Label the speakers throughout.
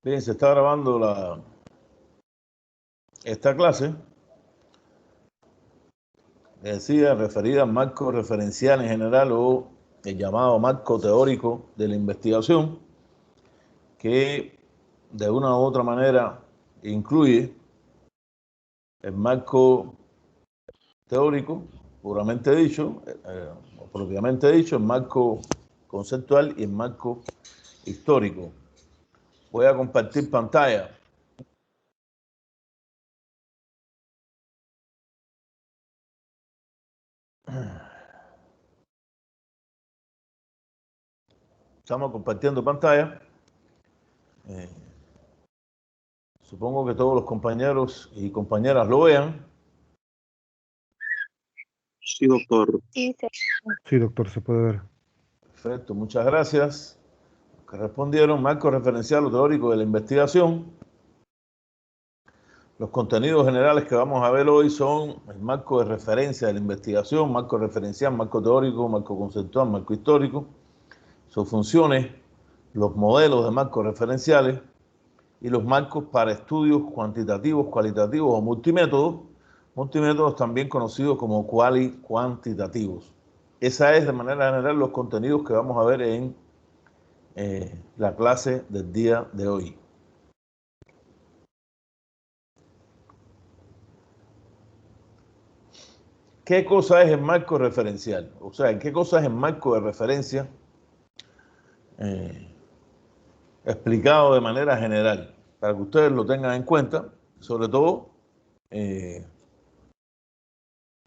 Speaker 1: Bien, se está grabando esta clase, decía, referida al marco referencial en general o el llamado marco teórico de la investigación, que de una u otra manera incluye el marco teórico, puramente dicho, o propiamente dicho, el marco conceptual y el marco histórico. Voy a compartir pantalla. Estamos compartiendo pantalla. Supongo que todos los compañeros y compañeras lo vean.
Speaker 2: Sí, doctor.
Speaker 3: Sí, doctor, se puede ver.
Speaker 1: Perfecto, muchas gracias. Que respondieron: marco referencial o teórico de la investigación. Los contenidos generales que vamos a ver hoy son el marco de referencia de la investigación, marco referencial, marco teórico, marco conceptual, marco histórico, sus funciones, los modelos de marcos referenciales y los marcos para estudios cuantitativos, cualitativos o multimétodos también conocidos como cuantitativos. Esa es de manera general los contenidos que vamos a ver en la clase del día de hoy. ¿Qué cosa es el marco referencial? O sea, ¿qué cosa es el marco de referencia? Explicado de manera general, para que ustedes lo tengan en cuenta. Sobre todo,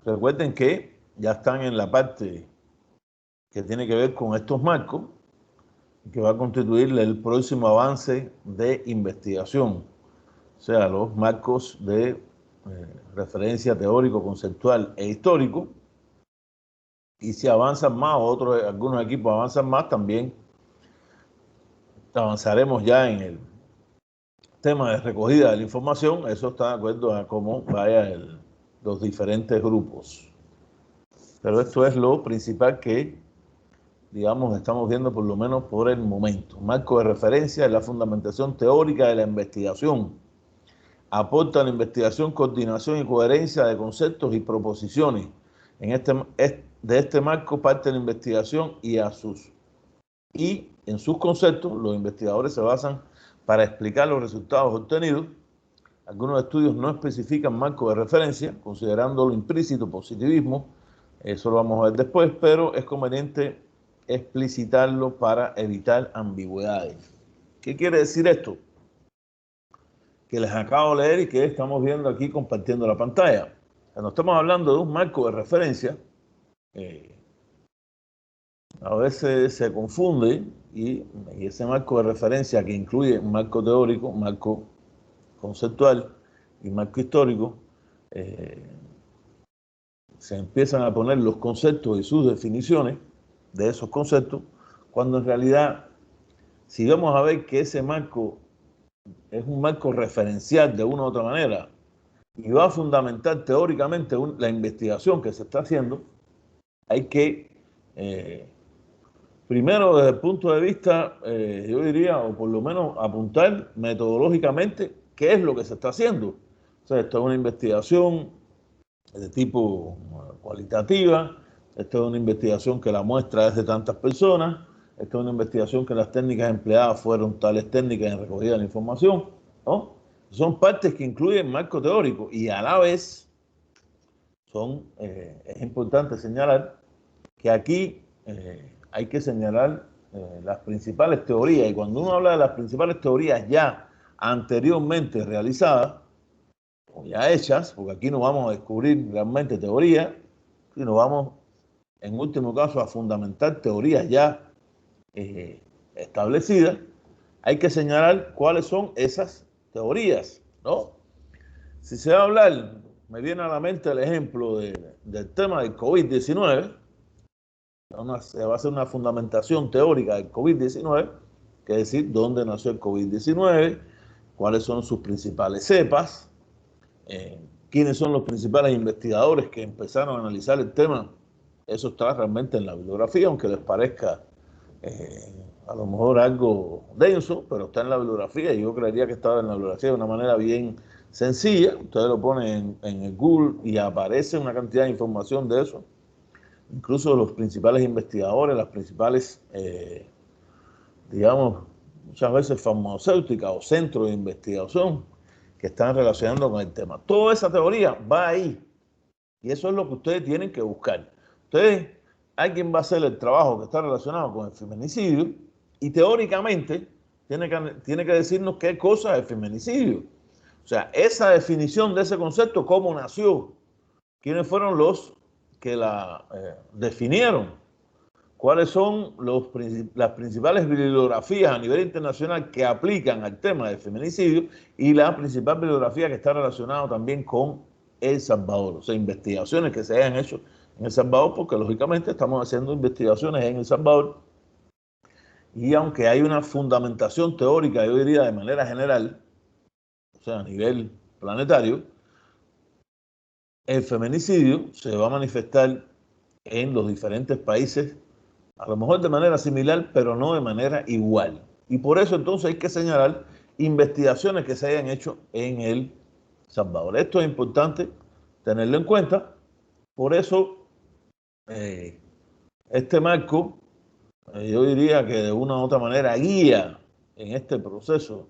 Speaker 1: recuerden que ya están en la parte que tiene que ver con estos marcos, que va a constituir el próximo avance de investigación. O sea, los marcos de referencia teórico, conceptual e histórico. Y si avanzan más, algunos equipos avanzan más, también avanzaremos ya en el tema de recogida de la información. Eso está de acuerdo a cómo vayan los diferentes grupos. Pero esto es lo principal que, digamos, estamos viendo por lo menos por el momento. Marco de referencia es la fundamentación teórica de la investigación. Aporta a la investigación coordinación y coherencia de conceptos y proposiciones. De este marco parte la investigación y en sus conceptos los investigadores se basan para explicar los resultados obtenidos. Algunos estudios no especifican marco de referencia, considerando lo implícito positivismo. Eso lo vamos a ver después, pero es conveniente explicitarlo para evitar ambigüedades. ¿Qué quiere decir esto? Que les acabo de leer y que estamos viendo aquí compartiendo la pantalla. Cuando estamos hablando de un marco de referencia, a veces se confunde y ese marco de referencia que incluye un marco teórico, un marco conceptual y marco histórico, se empiezan a poner los conceptos y sus definiciones de esos conceptos, cuando en realidad, si vamos a ver que ese marco es un marco referencial de una u otra manera y va a fundamentar teóricamente la investigación que se está haciendo, hay que, primero desde el punto de vista, yo diría, o por lo menos apuntar metodológicamente qué es lo que se está haciendo. O sea, esto es una investigación de tipo cualitativa, esto es una investigación que la muestra es de tantas personas, esto es una investigación que las técnicas empleadas fueron tales técnicas en recogida de la información, ¿no? Son partes que incluyen marco teórico y a la vez es importante señalar que aquí hay que señalar las principales teorías, y cuando uno habla de las principales teorías ya anteriormente realizadas, o ya hechas, porque aquí no vamos a descubrir realmente teoría, sino vamos, en último caso, a fundamentar teorías ya establecidas, hay que señalar cuáles son esas teorías, ¿no? Si se va a hablar, me viene a la mente el ejemplo del tema del COVID-19, se va a hacer una fundamentación teórica del COVID-19, que es decir, dónde nació el COVID-19, cuáles son sus principales cepas, quiénes son los principales investigadores que empezaron a analizar el tema. Eso está realmente en la bibliografía, aunque les parezca a lo mejor algo denso, pero está en la bibliografía y yo creería que estaba en la bibliografía de una manera bien sencilla. Ustedes lo ponen en el Google y aparece una cantidad de información de eso. Incluso los principales investigadores, las principales, digamos, muchas veces farmacéuticas o centros de investigación que están relacionando con el tema. Toda esa teoría va ahí y eso es lo que ustedes tienen que buscar. Ustedes, alguien va a hacer el trabajo que está relacionado con el feminicidio y teóricamente tiene que decirnos qué cosa es el feminicidio. O sea, esa definición de ese concepto, cómo nació, quiénes fueron los que la definieron, cuáles son las principales bibliografías a nivel internacional que aplican al tema del feminicidio y la principal bibliografía que está relacionada también con El Salvador, o sea, investigaciones que se hayan hecho en El Salvador, porque lógicamente estamos haciendo investigaciones en El Salvador y aunque hay una fundamentación teórica, yo diría de manera general, o sea, a nivel planetario, el feminicidio se va a manifestar en los diferentes países, a lo mejor de manera similar, pero no de manera igual. Y por eso entonces hay que señalar investigaciones que se hayan hecho en El Salvador. Esto es importante tenerlo en cuenta. Por eso este marco, yo diría que de una u otra manera guía en este proceso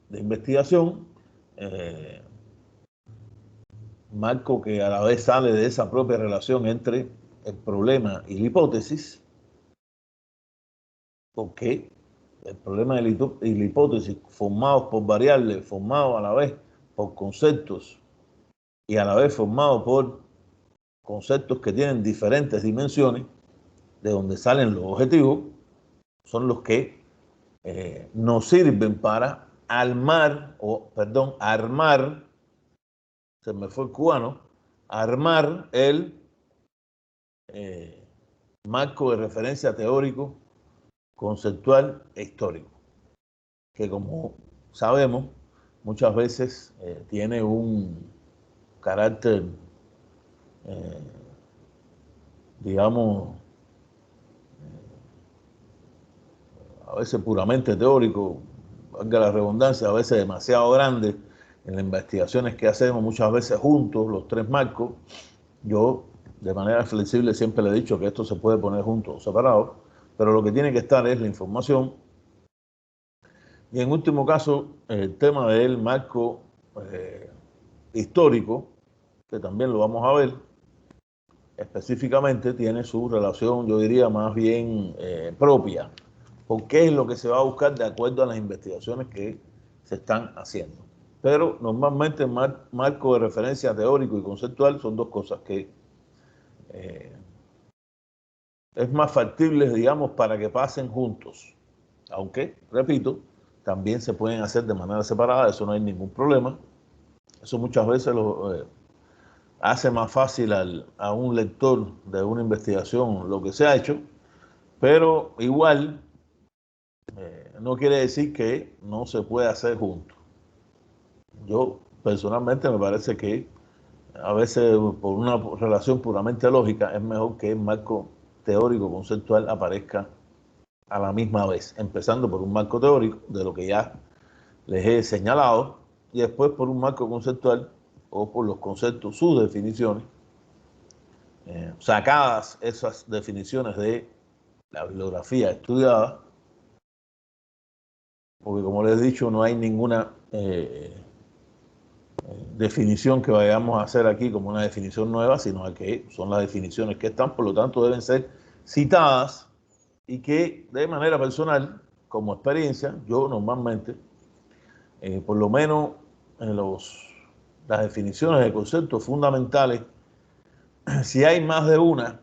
Speaker 1: de investigación, marco que a la vez sale de esa propia relación entre el problema y la hipótesis, porque el problema y la hipótesis formados por variables, formados a la vez por conceptos y a la vez formados por conceptos que tienen diferentes dimensiones, de donde salen los objetivos, son los que nos sirven para armar, se me fue el cubano, armar el marco de referencia teórico, conceptual e histórico, que como sabemos muchas veces tiene un carácter, eh, digamos, a veces puramente teórico, valga la redundancia, a veces demasiado grande en las investigaciones que hacemos, muchas veces juntos, los tres marcos. Yo, de manera flexible, siempre le he dicho que esto se puede poner juntos o separados, pero lo que tiene que estar es la información. Y en último caso, el tema del marco histórico, que también lo vamos a ver, específicamente tiene su relación, yo diría, más bien propia, porque es lo que se va a buscar de acuerdo a las investigaciones que se están haciendo. Pero normalmente el marco de referencia teórico y conceptual son dos cosas que es más factible, digamos, para que pasen juntos. Aunque, repito, también se pueden hacer de manera separada, eso no hay ningún problema. Eso muchas veces lo hace más fácil a un lector de una investigación lo que se ha hecho, pero igual no quiere decir que no se puede hacer juntos. Yo personalmente me parece que a veces por una relación puramente lógica es mejor que el marco teórico conceptual aparezca a la misma vez, empezando por un marco teórico de lo que ya les he señalado y después por un marco conceptual o por los conceptos, sus definiciones, sacadas esas definiciones de la bibliografía estudiada, porque como les he dicho no hay ninguna definición que vayamos a hacer aquí como una definición nueva, sino que son las definiciones que están, por lo tanto deben ser citadas y que de manera personal, como experiencia, yo normalmente, por lo menos en las definiciones de conceptos fundamentales, si hay más de una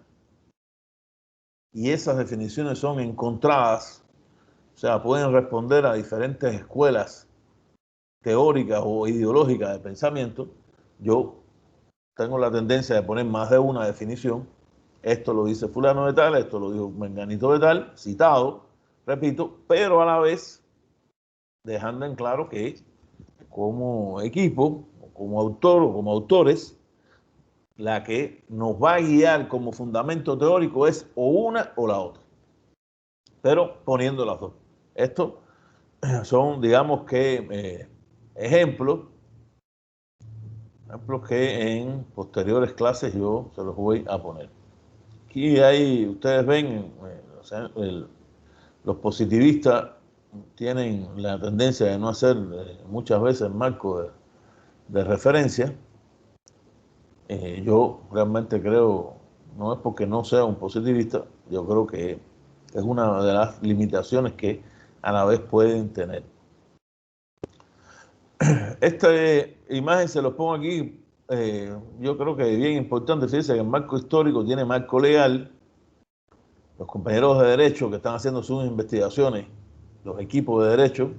Speaker 1: y esas definiciones son encontradas, o sea, pueden responder a diferentes escuelas teóricas o ideológicas de pensamiento, yo tengo la tendencia de poner más de una definición. Esto lo dice fulano de tal, esto lo dijo menganito de tal, citado, repito, pero a la vez dejando en claro que como equipo, como autor o como autores, la que nos va a guiar como fundamento teórico es o una o la otra. pero poniendo las dos. Estos son, digamos que, ejemplos que en posteriores clases yo se los voy a poner. Aquí hay, ustedes ven, o sea, los positivistas tienen la tendencia de no hacer muchas veces marco de referencia. Yo realmente creo, no es porque no sea un positivista, yo creo que es una de las limitaciones que a la vez pueden tener. Esta imagen se los pongo aquí, yo creo que es bien importante. Fíjense que el marco histórico tiene marco legal. Los compañeros de derecho que están haciendo sus investigaciones, los equipos de derecho,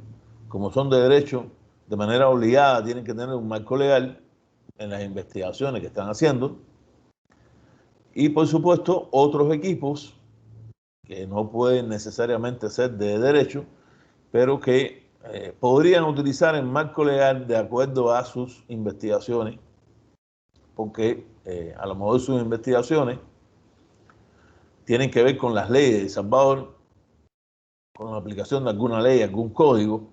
Speaker 1: como son de derecho, de manera obligada tienen que tener un marco legal en las investigaciones que están haciendo. Y por supuesto, otros equipos que no pueden necesariamente ser de derecho, pero que podrían utilizar el marco legal de acuerdo a sus investigaciones, porque a lo mejor sus investigaciones tienen que ver con las leyes de El Salvador, con la aplicación de alguna ley, algún código,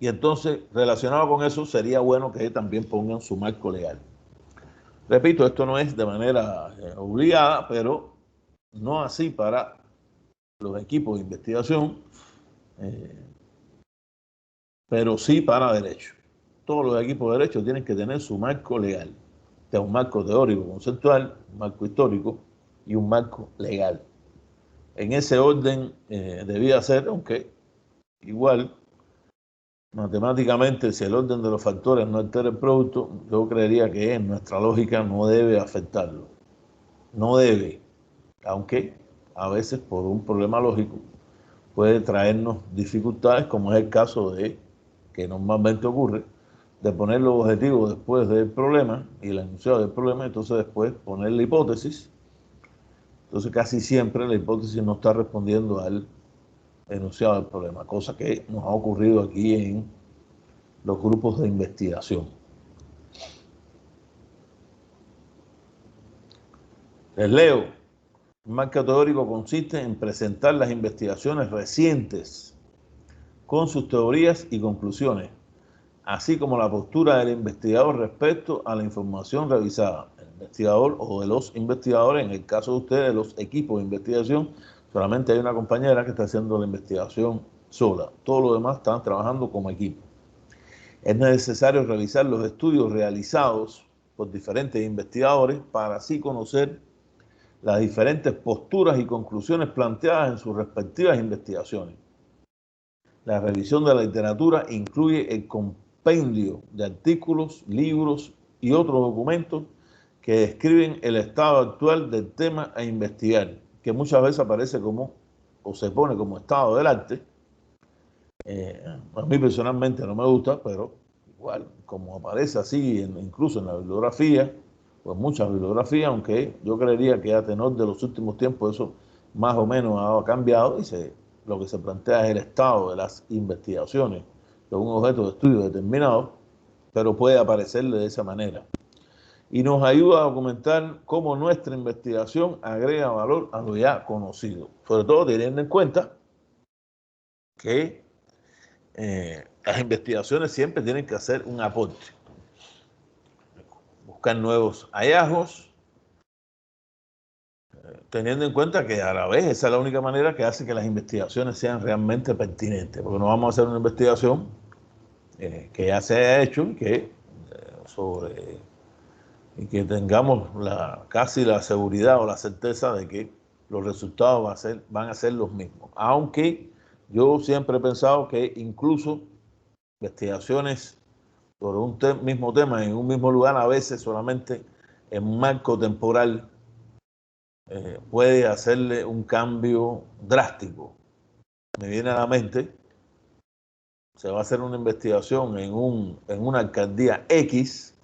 Speaker 1: y entonces relacionado con eso sería bueno que también pongan su marco legal. Repito, esto no es de manera obligada, pero no así para los equipos de investigación, pero sí para derecho. Todos los equipos de derecho tienen que tener su marco legal, que es un marco teórico conceptual, un marco histórico y un marco legal. En ese orden debía ser, aunque igual matemáticamente, si el orden de los factores no altera el producto, yo creería que en nuestra lógica no debe afectarlo. No debe, aunque a veces por un problema lógico puede traernos dificultades, como es el caso de que normalmente ocurre, de poner los objetivos después del problema y el enunciado del problema, entonces después poner la hipótesis. Entonces casi siempre la hipótesis no está respondiendo al enunciado del problema, cosa que nos ha ocurrido aquí en los grupos de investigación. Les leo. Un marco teórico consiste en presentar las investigaciones recientes con sus teorías y conclusiones, así como la postura del investigador respecto a la información revisada. El investigador o de los investigadores, en el caso de ustedes, los equipos de investigación, solamente hay una compañera que está haciendo la investigación sola. Todos los demás están trabajando como equipo. Es necesario revisar los estudios realizados por diferentes investigadores para así conocer las diferentes posturas y conclusiones planteadas en sus respectivas investigaciones. La revisión de la literatura incluye el compendio de artículos, libros y otros documentos que describen el estado actual del tema a investigar, que muchas veces aparece como, o se pone como estado del arte. A mí personalmente no me gusta, pero igual, como aparece así, incluso en la bibliografía, pues muchas bibliografías, aunque yo creería que a tenor de los últimos tiempos eso más o menos ha cambiado y lo que se plantea es el estado de las investigaciones de un objeto de estudio determinado, pero puede aparecer de esa manera. Y nos ayuda a documentar cómo nuestra investigación agrega valor a lo ya conocido, sobre todo teniendo en cuenta que las investigaciones siempre tienen que hacer un aporte, buscar nuevos hallazgos, teniendo en cuenta que a la vez esa es la única manera que hace que las investigaciones sean realmente pertinentes, porque no vamos a hacer una investigación que ya se haya hecho y que tengamos casi la seguridad o la certeza de que los resultados van a ser los mismos. Aunque yo siempre he pensado que incluso investigaciones sobre un mismo tema en un mismo lugar, a veces solamente en un marco temporal, puede hacerle un cambio drástico. Me viene a la mente, se va a hacer una investigación en una alcaldía X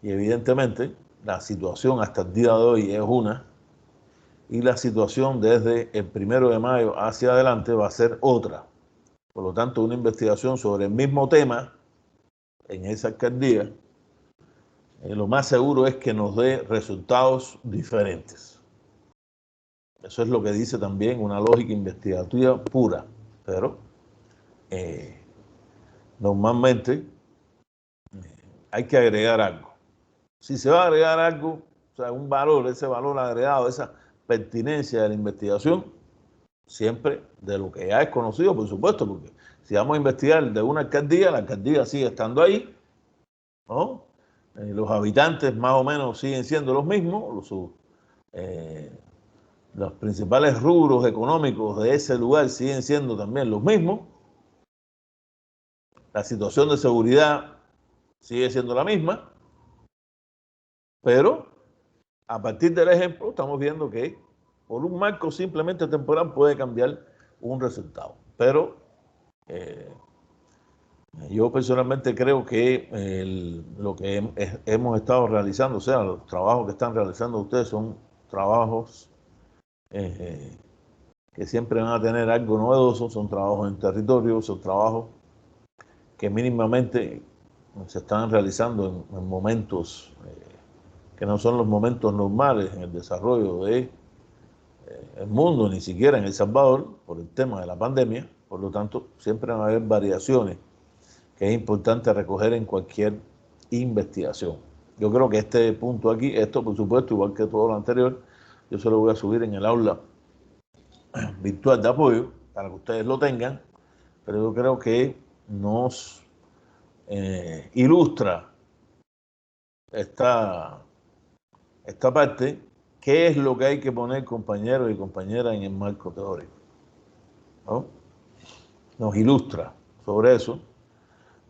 Speaker 1: y evidentemente la situación hasta el día de hoy es una y la situación desde el 1 de mayo hacia adelante va a ser otra. Por lo tanto, una investigación sobre el mismo tema en esa alcaldía, lo más seguro es que nos dé resultados diferentes. Eso es lo que dice también una lógica investigativa pura, pero normalmente hay que agregar algo. Si se va a agregar algo, o sea, un valor, ese valor agregado, esa pertinencia de la investigación, siempre de lo que ya es conocido, por supuesto, porque si vamos a investigar de una alcaldía, la alcaldía sigue estando ahí, ¿no? Los habitantes más o menos siguen siendo los mismos, los principales rubros económicos de ese lugar siguen siendo también los mismos, la situación de seguridad sigue siendo la misma, pero a partir del ejemplo estamos viendo que por un marco simplemente temporal puede cambiar un resultado. Pero yo personalmente creo que lo que hemos estado realizando, o sea, los trabajos que están realizando ustedes son trabajos que siempre van a tener algo novedoso, son trabajos en territorio, son trabajos que mínimamente se están realizando en momentos que no son los momentos normales en el desarrollo del mundo, ni siquiera en El Salvador, por el tema de la pandemia. Por lo tanto, siempre van a haber variaciones que es importante recoger en cualquier investigación. Yo creo que este punto aquí, esto por supuesto, igual que todo lo anterior, yo se lo voy a subir en el aula virtual de apoyo para que ustedes lo tengan, pero yo creo que nos ilustra esta parte, qué es lo que hay que poner, compañeros y compañeras, en el marco teórico, ¿no? Nos ilustra sobre eso.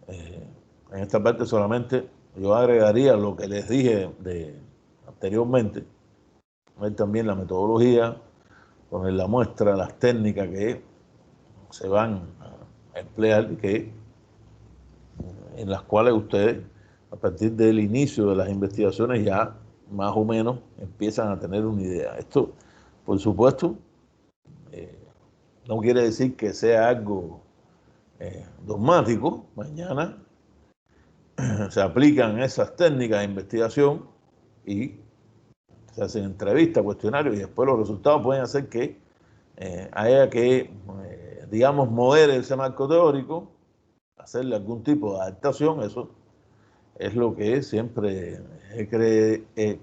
Speaker 1: En esta parte solamente yo agregaría lo que les dije anteriormente, ver también la metodología, poner la muestra, las técnicas que se van a emplear, en las cuales ustedes, a partir del inicio de las investigaciones, ya más o menos empiezan a tener una idea. Esto, por supuesto, no quiere decir que sea algo dogmático. Mañana se aplican esas técnicas de investigación y se hacen entrevistas, cuestionarios, y después los resultados pueden hacer que haya que, digamos, mover ese marco teórico, hacerle algún tipo de adaptación. Eso es lo que siempre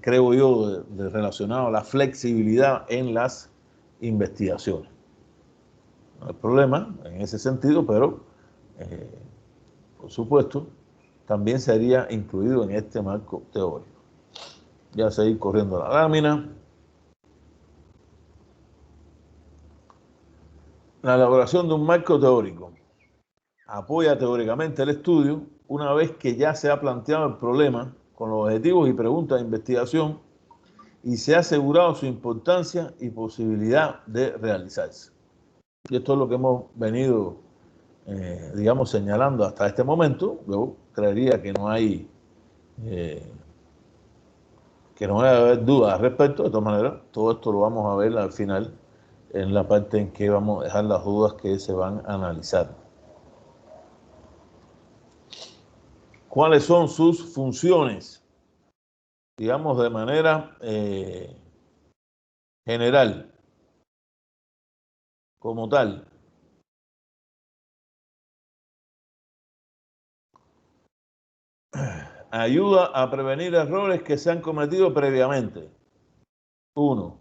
Speaker 1: creo yo relacionado a la flexibilidad en las investigaciones. No hay problema en ese sentido, pero por supuesto también sería incluido en este marco teórico. Ya seguir corriendo la lámina. La elaboración de un marco teórico apoya teóricamente el estudio una vez que ya se ha planteado el problema con los objetivos y preguntas de investigación y se ha asegurado su importancia y posibilidad de realizarse. Y esto es lo que hemos venido, digamos, señalando hasta este momento. Yo creería que no hay haber dudas al respecto. De todas maneras, todo esto lo vamos a ver al final, en la parte en que vamos a dejar las dudas que se van a analizar. ¿Cuáles son sus funciones? Digamos, de manera general, como tal. Ayuda a prevenir errores que se han cometido previamente. 1.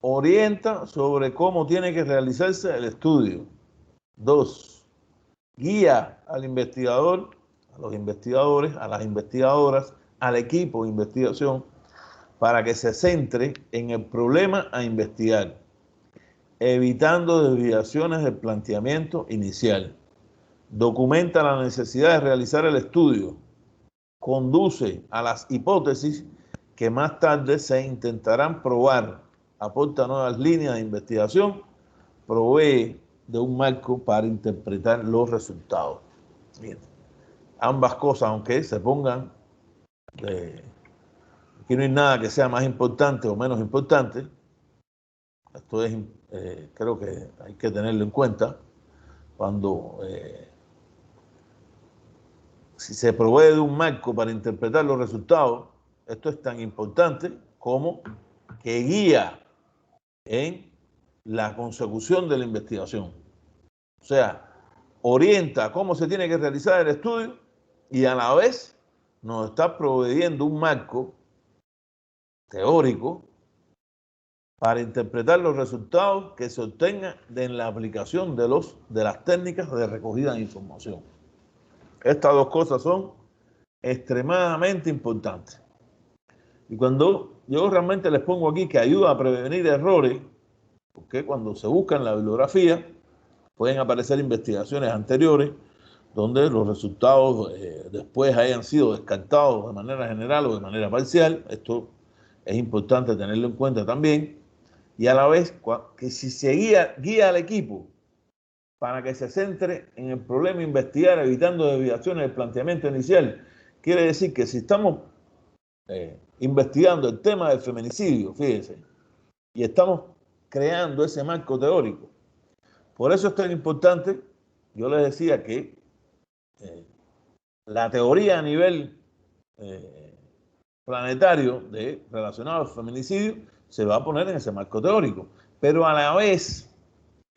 Speaker 1: Orienta sobre cómo tiene que realizarse el estudio. 2. Guía al investigador, a los investigadores, a las investigadoras, al equipo de investigación, para que se centre en el problema a investigar, evitando desviaciones del planteamiento inicial. Documenta la necesidad de realizar el estudio, conduce a las hipótesis que más tarde se intentarán probar, aporta nuevas líneas de investigación, provee de un marco para interpretar los resultados. Bien. Ambas cosas, aunque se pongan, aquí no hay nada que sea más importante o menos importante. Esto es, creo que hay que tenerlo en cuenta cuando si se provee de un marco para interpretar los resultados. Esto es tan importante como que guía en la consecución de la investigación. O sea, orienta cómo se tiene que realizar el estudio y a la vez nos está proveyendo un marco teórico para interpretar los resultados que se obtengan en la aplicación de las técnicas de recogida de información. Estas dos cosas son extremadamente importantes. Y cuando yo realmente les pongo aquí que ayuda a prevenir errores, porque cuando se busca en la bibliografía pueden aparecer investigaciones anteriores donde los resultados después hayan sido descartados de manera general o de manera parcial. Esto es importante tenerlo en cuenta también. Y a la vez, que si se guía al equipo para que se centre en el problema investigar, evitando desviaciones del planteamiento inicial, quiere decir que si estamos investigando el tema del feminicidio, fíjense, y estamos creando ese marco teórico. Por eso es tan importante, yo les decía que la teoría a nivel planetario relacionado al feminicidio se va a poner en ese marco teórico, pero a la vez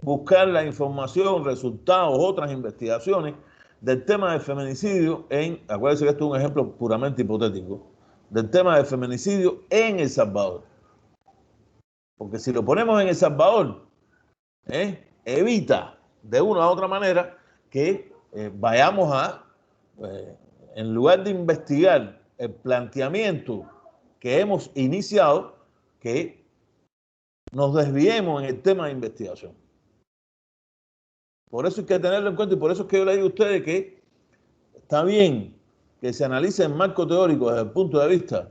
Speaker 1: buscar la información, resultados, otras investigaciones del tema del feminicidio acuérdense que esto es un ejemplo puramente hipotético, del tema del feminicidio en El Salvador. Porque si lo ponemos en El Salvador, evita de una u otra manera que vayamos en lugar de investigar el planteamiento que hemos iniciado, que nos desviemos en el tema de investigación. Por eso hay que tenerlo en cuenta y por eso es que yo le digo a ustedes que está bien que se analice el marco teórico desde el punto de vista,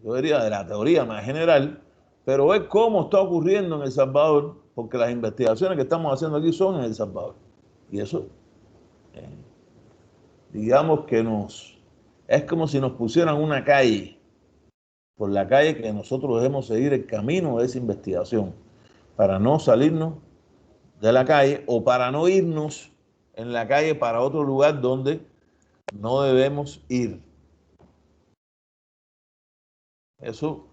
Speaker 1: yo diría, de la teoría más general, pero ver cómo está ocurriendo en El Salvador, porque las investigaciones que estamos haciendo aquí son en El Salvador. Y eso, digamos que es como si nos pusieran una calle, por la calle que nosotros debemos seguir el camino de esa investigación, para no salirnos de la calle o para no irnos en la calle para otro lugar donde no debemos ir. Eso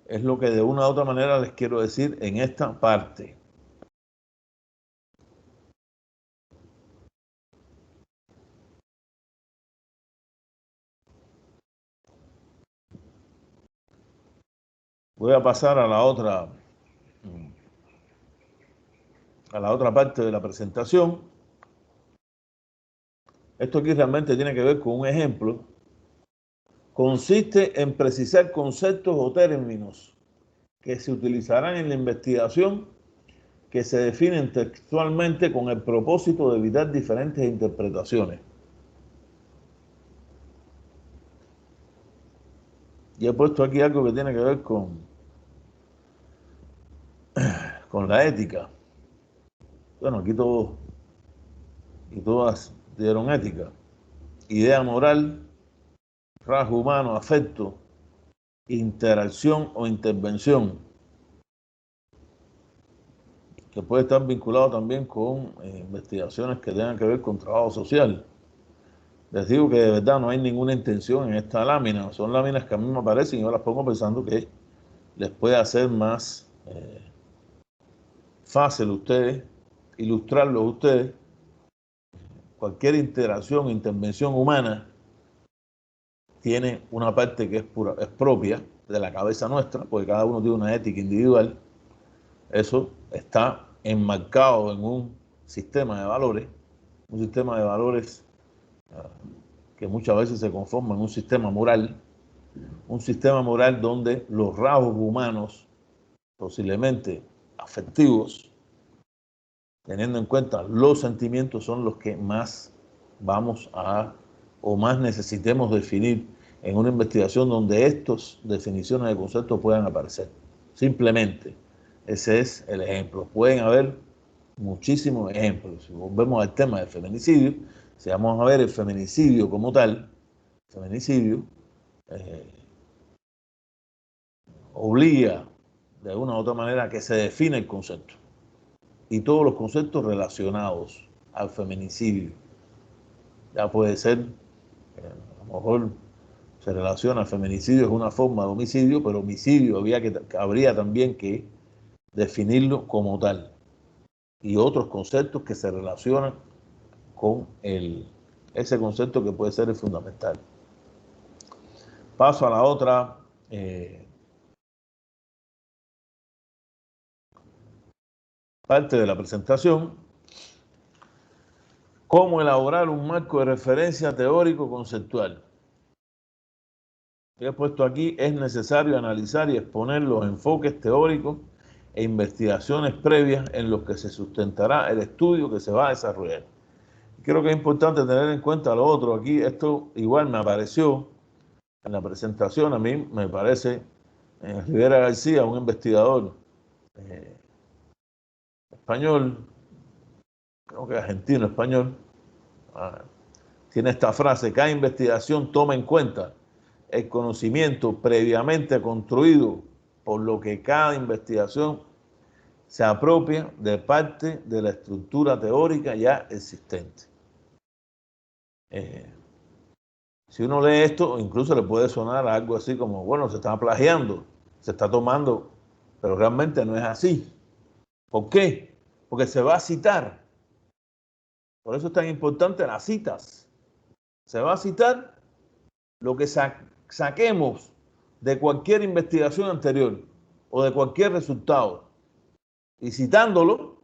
Speaker 1: es lo que de una u otra manera les quiero decir en esta parte. Voy a pasar a la otra parte de la presentación. Esto aquí realmente tiene que ver con un ejemplo. Consiste en precisar conceptos o términos que se utilizarán en la investigación que se definen textualmente con el propósito de evitar diferentes interpretaciones. Y he puesto aquí algo que tiene que ver con la ética. Bueno, aquí todos y todas dieron ética. Idea moral, rasgo humano, afecto, interacción o intervención, que puede estar vinculado también con investigaciones que tengan que ver con trabajo social. Les digo que de verdad no hay ninguna intención en esta lámina. Son láminas que a mí me aparecen y yo las pongo pensando que les puede hacer más fácil a ustedes, ilustrarlo a ustedes. Cualquier interacción, intervención humana tiene una parte que es propia de la cabeza nuestra, porque cada uno tiene una ética individual. Eso está enmarcado en un sistema de valores que muchas veces se conforma en un sistema moral donde los rasgos humanos, posiblemente afectivos, teniendo en cuenta los sentimientos, son los que más vamos o más necesitemos definir en una investigación donde estas definiciones de conceptos puedan aparecer. Simplemente, ese es el ejemplo. Pueden haber muchísimos ejemplos. Si volvemos al tema del feminicidio, si vamos a ver el feminicidio como tal, el feminicidio obliga de una u otra manera a que se define el concepto y todos los conceptos relacionados al feminicidio. Ya puede ser, a lo mejor, se relaciona al feminicidio, es una forma de homicidio, pero homicidio habría también que definirlo como tal. Y otros conceptos que se relacionan con ese concepto que puede ser el fundamental. Paso a la otra parte de la presentación. Cómo elaborar un marco de referencia teórico conceptual. He puesto aquí, es necesario analizar y exponer los enfoques teóricos e investigaciones previas en los que se sustentará el estudio que se va a desarrollar. Creo que es importante tener en cuenta lo otro. Aquí esto igual me apareció en la presentación, a mí me parece, Rivera García, un investigador español, creo que argentino español, tiene esta frase: cada investigación toma en cuenta el conocimiento previamente construido, por lo que cada investigación se apropia de parte de la estructura teórica ya existente. Si uno lee esto, incluso le puede sonar algo así como, bueno, se está plagiando, se está tomando, pero realmente no es así. ¿Por qué? Porque se va a citar. Por eso es tan importante las citas. Se va a citar lo que saquemos de cualquier investigación anterior o de cualquier resultado. Y citándolo,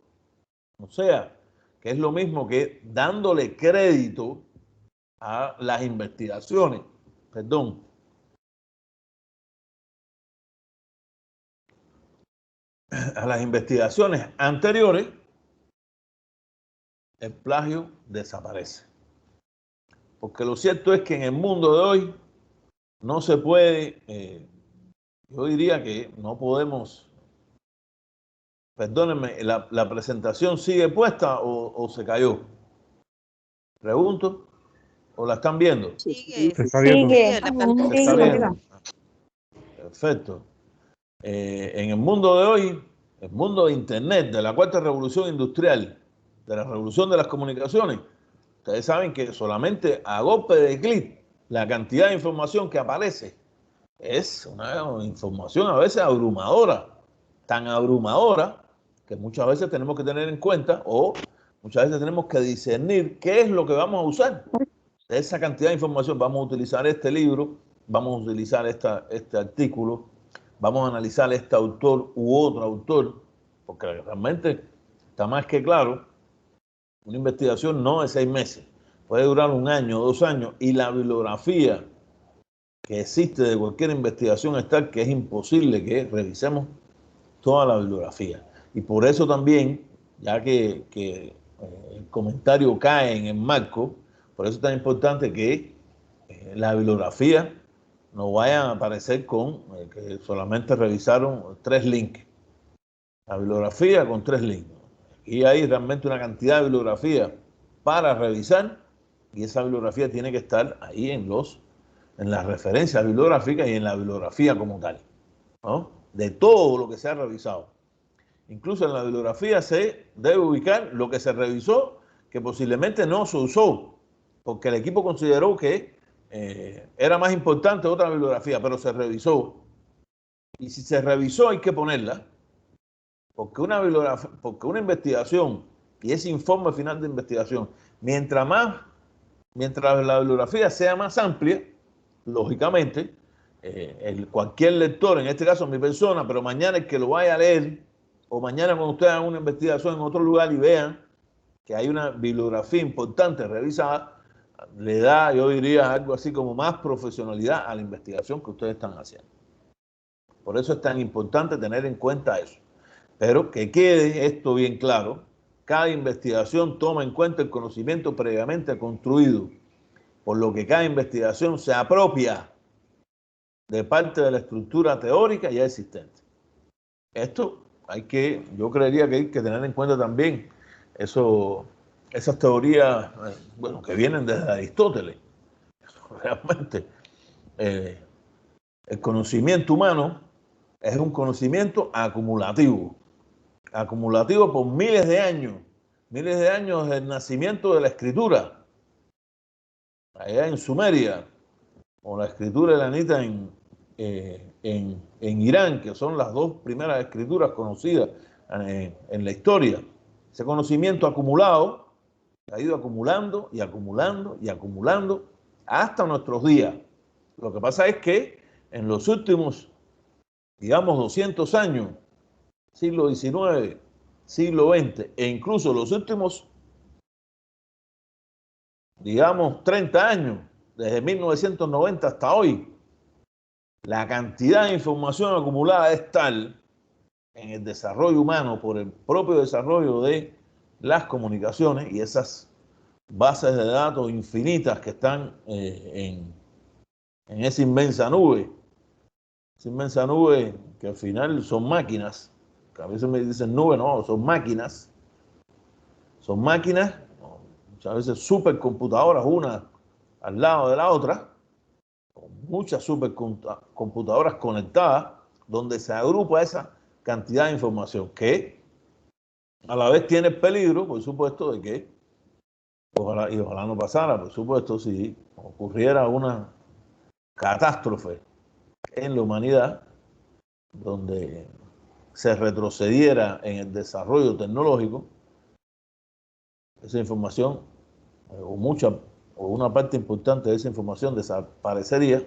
Speaker 1: o sea, que es lo mismo que dándole crédito a las investigaciones, a las investigaciones anteriores, el plagio desaparece. Porque lo cierto es que en el mundo de hoy no se puede, yo diría que no podemos, perdónenme, la presentación sigue puesta o se cayó. Pregunto, ¿o la están viendo?
Speaker 2: Sigue.
Speaker 3: Se está viendo.
Speaker 2: Sigue la pantalla.
Speaker 1: Se está viendo. Perfecto. En el mundo de hoy, el mundo de Internet, de la cuarta revolución industrial, de la revolución de las comunicaciones, ustedes saben que solamente a golpe de clic, la cantidad de información que aparece es una información a veces abrumadora, tan abrumadora que muchas veces tenemos que tener en cuenta o muchas veces tenemos que discernir qué es lo que vamos a usar de esa cantidad de información. Vamos a utilizar este libro, vamos a utilizar este artículo, vamos a analizar este autor u otro autor, porque realmente está más que claro, una investigación no de 6 meses, puede durar 1 año, 2 años, y la bibliografía que existe de cualquier investigación es tal que es imposible que revisemos toda la bibliografía. Y por eso también, ya que el comentario cae en el marco, por eso es tan importante que la bibliografía no vaya a aparecer con que solamente revisaron 3 links. La bibliografía con 3 links. Y hay realmente una cantidad de bibliografía para revisar y esa bibliografía tiene que estar ahí en las referencias bibliográficas y en la bibliografía como tal, ¿no? De todo lo que se ha revisado. Incluso en la bibliografía se debe ubicar lo que se revisó, que posiblemente no se usó, porque el equipo consideró que era más importante otra bibliografía, pero se revisó. Y si se revisó hay que ponerla, porque una investigación y ese informe final de investigación, mientras la bibliografía sea más amplia, lógicamente, cualquier lector, en este caso mi persona, pero mañana el que lo vaya a leer, o mañana cuando ustedes hagan una investigación en otro lugar y vean que hay una bibliografía importante revisada, le da, yo diría, algo así como más profesionalidad a la investigación que ustedes están haciendo. Por eso es tan importante tener en cuenta eso. Pero que quede esto bien claro, cada investigación toma en cuenta el conocimiento previamente construido, por lo que cada investigación se apropia de parte de la estructura teórica ya existente. Esto yo creería que hay que tener en cuenta también esas teorías, bueno, que vienen desde Aristóteles. Realmente, el conocimiento humano es un conocimiento acumulativo por miles de años desde el nacimiento de la escritura, allá en Sumeria, o la escritura elamita en Irán, que son las dos primeras escrituras conocidas en la historia. Ese conocimiento acumulado ha ido acumulando y acumulando y acumulando hasta nuestros días. Lo que pasa es que en los últimos, digamos, 200 años, siglo XIX, siglo XX, e incluso los últimos, digamos, 30 años, desde 1990 hasta hoy, la cantidad de información acumulada es tal en el desarrollo humano por el propio desarrollo de las comunicaciones y esas bases de datos infinitas que están en esa inmensa nube que al final son máquinas, que a veces me dicen nube, no, son máquinas, muchas veces supercomputadoras, una al lado de la otra, con muchas supercomputadoras conectadas, donde se agrupa esa cantidad de información que a la vez tiene el peligro, por supuesto, de que ojalá no pasara, por supuesto, si ocurriera una catástrofe en la humanidad, donde se retrocediera en el desarrollo tecnológico, esa información, o una parte importante de esa información desaparecería,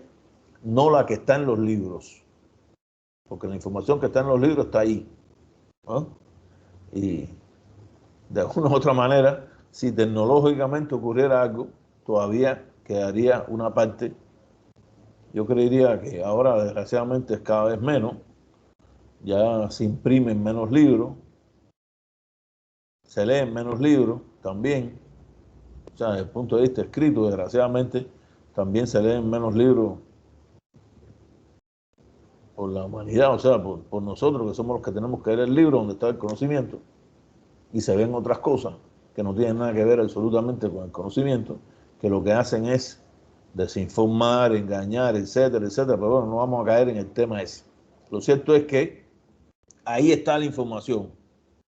Speaker 1: no la que está en los libros, porque la información que está en los libros está ahí, ¿no? Y de alguna u otra manera, si tecnológicamente ocurriera algo, todavía quedaría una parte. Yo creería que ahora, desgraciadamente, es cada vez menos. Ya se imprimen menos libros, se leen menos libros también. O sea, desde el punto de vista escrito, desgraciadamente, también se leen menos libros por la humanidad, o sea, por nosotros, que somos los que tenemos que leer el libro donde está el conocimiento, y se ven otras cosas que no tienen nada que ver absolutamente con el conocimiento, que lo que hacen es desinformar, engañar, etcétera, etcétera. Pero bueno, no vamos a caer en el tema ese. Lo cierto es que ahí está la información.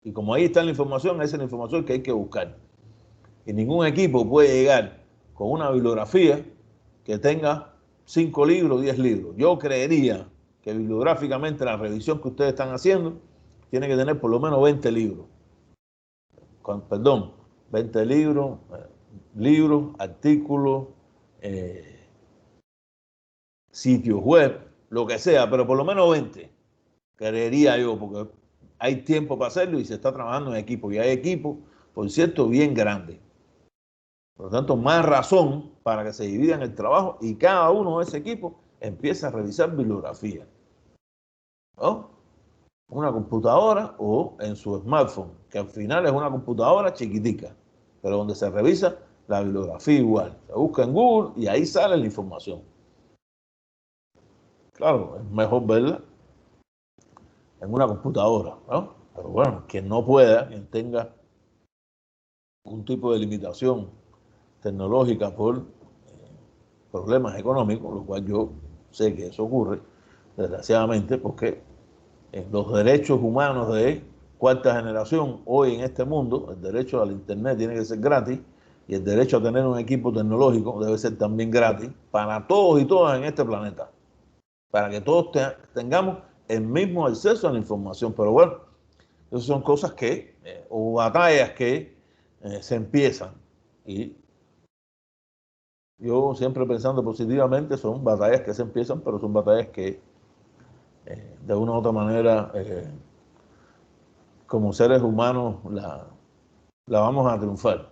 Speaker 1: Y como ahí está la información, esa es la información que hay que buscar. Y ningún equipo puede llegar con una bibliografía que tenga 5 libros, 10 libros. Yo creería que bibliográficamente la revisión que ustedes están haciendo tiene que tener por lo menos 20 libros. 20 libros, artículos, sitios web, lo que sea, pero por lo menos 20, creería yo, porque hay tiempo para hacerlo y se está trabajando en equipo, y hay equipos, por cierto, bien grandes. Por lo tanto, más razón para que se dividan el trabajo y cada uno de ese equipo empiece a revisar bibliografía, ¿no? Una computadora o en su smartphone, que al final es una computadora chiquitica, pero donde se revisa la bibliografía igual. Se busca en Google y ahí sale la información. Claro, es mejor verla en una computadora, ¿no? Pero bueno, quien no pueda, quien tenga un tipo de limitación tecnológica por problemas económicos, lo cual yo sé que eso ocurre, desgraciadamente, porque los derechos humanos de cuarta generación hoy en este mundo, el derecho al internet tiene que ser gratis y el derecho a tener un equipo tecnológico debe ser también gratis para todos y todas en este planeta, para que todos tengamos el mismo acceso a la información. Pero bueno, esas son cosas que, o batallas que se empiezan, y yo siempre pensando positivamente, son batallas que se empiezan, pero son batallas que de una u otra manera como seres humanos la vamos a triunfar.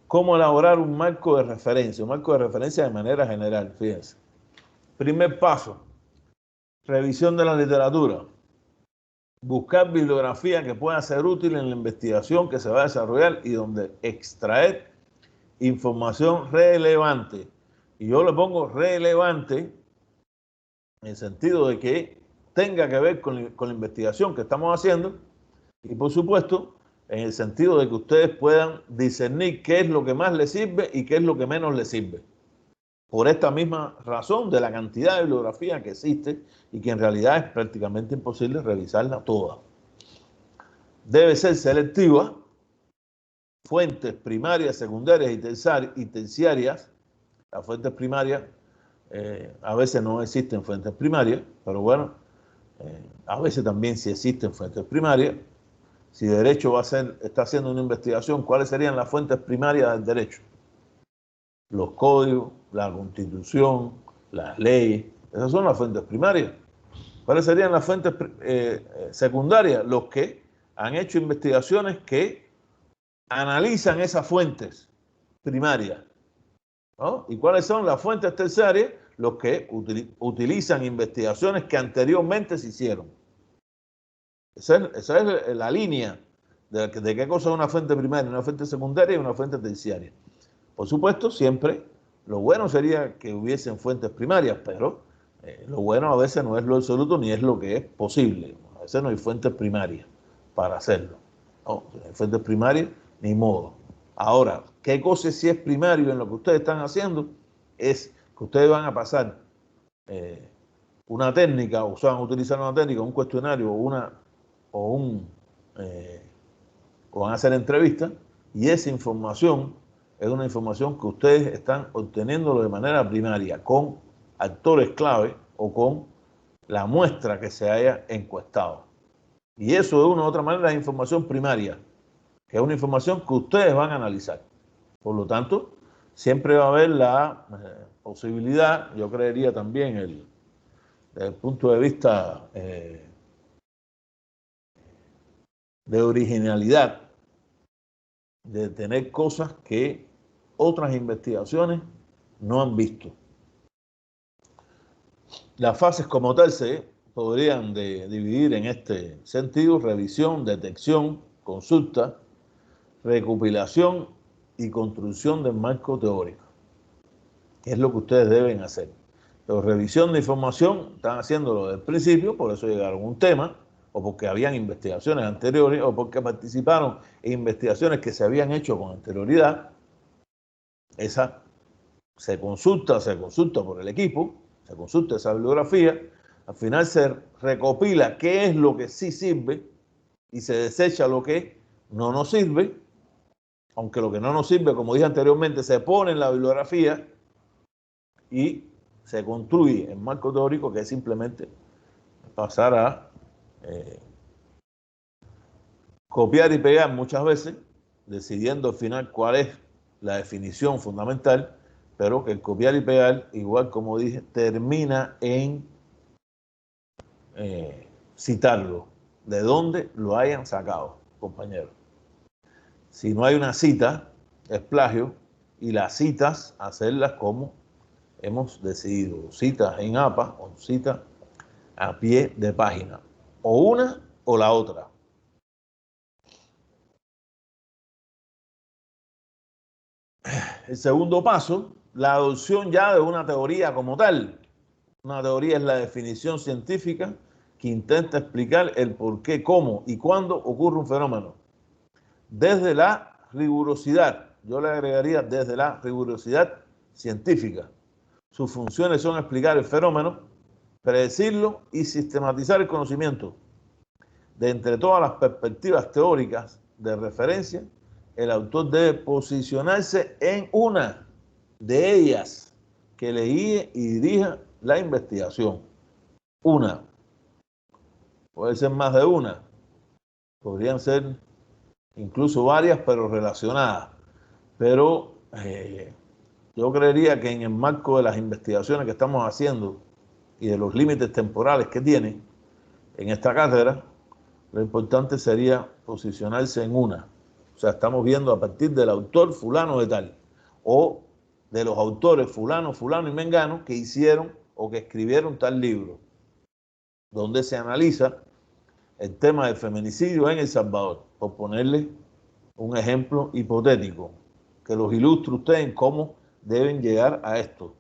Speaker 1: ¿Cómo elaborar un marco de referencia? Un marco de referencia de manera general, fíjense. Primer paso, revisión de la literatura. Buscar bibliografía que pueda ser útil en la investigación que se va a desarrollar y donde extraer información relevante. Y yo le pongo relevante en el sentido de que tenga que ver con la investigación que estamos haciendo y, por supuesto, en el sentido de que ustedes puedan discernir qué es lo que más les sirve y qué es lo que menos les sirve. Por esta misma razón de la cantidad de bibliografía que existe y que en realidad es prácticamente imposible revisarla toda. Debe ser selectiva, fuentes primarias, secundarias y terciarias. Las fuentes primarias A veces no existen fuentes primarias, pero bueno, a veces también sí existen fuentes primarias. Si derecho está haciendo una investigación, ¿cuáles serían las fuentes primarias del derecho? Los códigos, la constitución, las leyes, esas son las fuentes primarias. ¿Cuáles serían las fuentes secundarias? Los que han hecho investigaciones que analizan esas fuentes primarias, ¿no? ¿Y cuáles son las fuentes terciarias? Los que utilizan investigaciones que anteriormente se hicieron. Esa es la línea de qué cosa es una fuente primaria, una fuente secundaria y una fuente terciaria. Por supuesto, siempre lo bueno sería que hubiesen fuentes primarias, pero lo bueno a veces no es lo absoluto ni es lo que es posible. A veces no hay fuentes primarias para hacerlo. No, si no hay fuentes primarias, ni modo. Ahora, ¿qué cosa sí es primario en lo que ustedes están haciendo? Es que ustedes van a pasar una técnica, o van a utilizar una técnica, un cuestionario o van a hacer entrevistas, y esa información es una información que ustedes están obteniendo de manera primaria con actores clave o con la muestra que se haya encuestado. Y eso de una u otra manera es información primaria, que es una información que ustedes van a analizar. Por lo tanto, siempre va a haber la posibilidad, yo creería también, desde el punto de vista de originalidad, de tener cosas que otras investigaciones no han visto. Las fases como tal se podrían dividir en este sentido: revisión, detección, consulta, recopilación y construcción del marco teórico, que es lo que ustedes deben hacer. Pero revisión de información están haciéndolo desde el principio, por eso llegaron a un tema, o porque habían investigaciones anteriores, o porque participaron en investigaciones que se habían hecho con anterioridad. Esa se consulta por el equipo, se consulta esa bibliografía, al final se recopila qué es lo que sí sirve y se desecha lo que no nos sirve, aunque lo que no nos sirve, como dije anteriormente, se pone en la bibliografía y se construye el marco teórico, que es simplemente pasar a copiar y pegar muchas veces, decidiendo al final cuál es la definición fundamental, pero que el copiar y pegar, igual como dije, termina en citarlo, de dónde lo hayan sacado, compañeros. Si no hay una cita, es plagio, y las citas, hacerlas como hemos decidido, citas en APA o citas a pie de página, o una o la otra. El segundo paso, la adopción ya de una teoría como tal. Una teoría es la definición científica que intenta explicar el por qué, cómo y cuándo ocurre un fenómeno. Desde la rigurosidad, yo le agregaría desde la rigurosidad científica. Sus funciones son explicar el fenómeno, predecirlo y sistematizar el conocimiento. De entre todas las perspectivas teóricas de referencia, el autor debe posicionarse en una de ellas que le guíe y dirija la investigación. Una. Puede ser más de una. Podrían ser incluso varias, pero relacionadas. Pero yo creería que en el marco de las investigaciones que estamos haciendo y de los límites temporales que tiene en esta cátedra, lo importante sería posicionarse en una. O sea, estamos viendo a partir del autor fulano de tal, o de los autores fulano, fulano y mengano que hicieron o que escribieron tal libro, donde se analiza el tema del feminicidio en El Salvador, por ponerle un ejemplo hipotético, que los ilustre usted en cómo deben llegar a esto.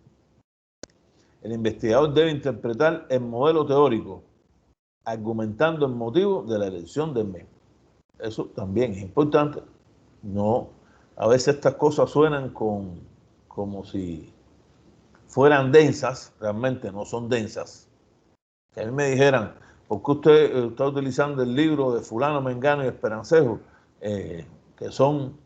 Speaker 1: El investigador debe interpretar el modelo teórico, argumentando el motivo de la elección del mismo. Eso también es importante. No, a veces estas cosas suenan como si fueran densas, realmente no son densas. Que a mí me dijeran, ¿por qué usted está utilizando el libro de fulano, mengano y Esperancejo, que son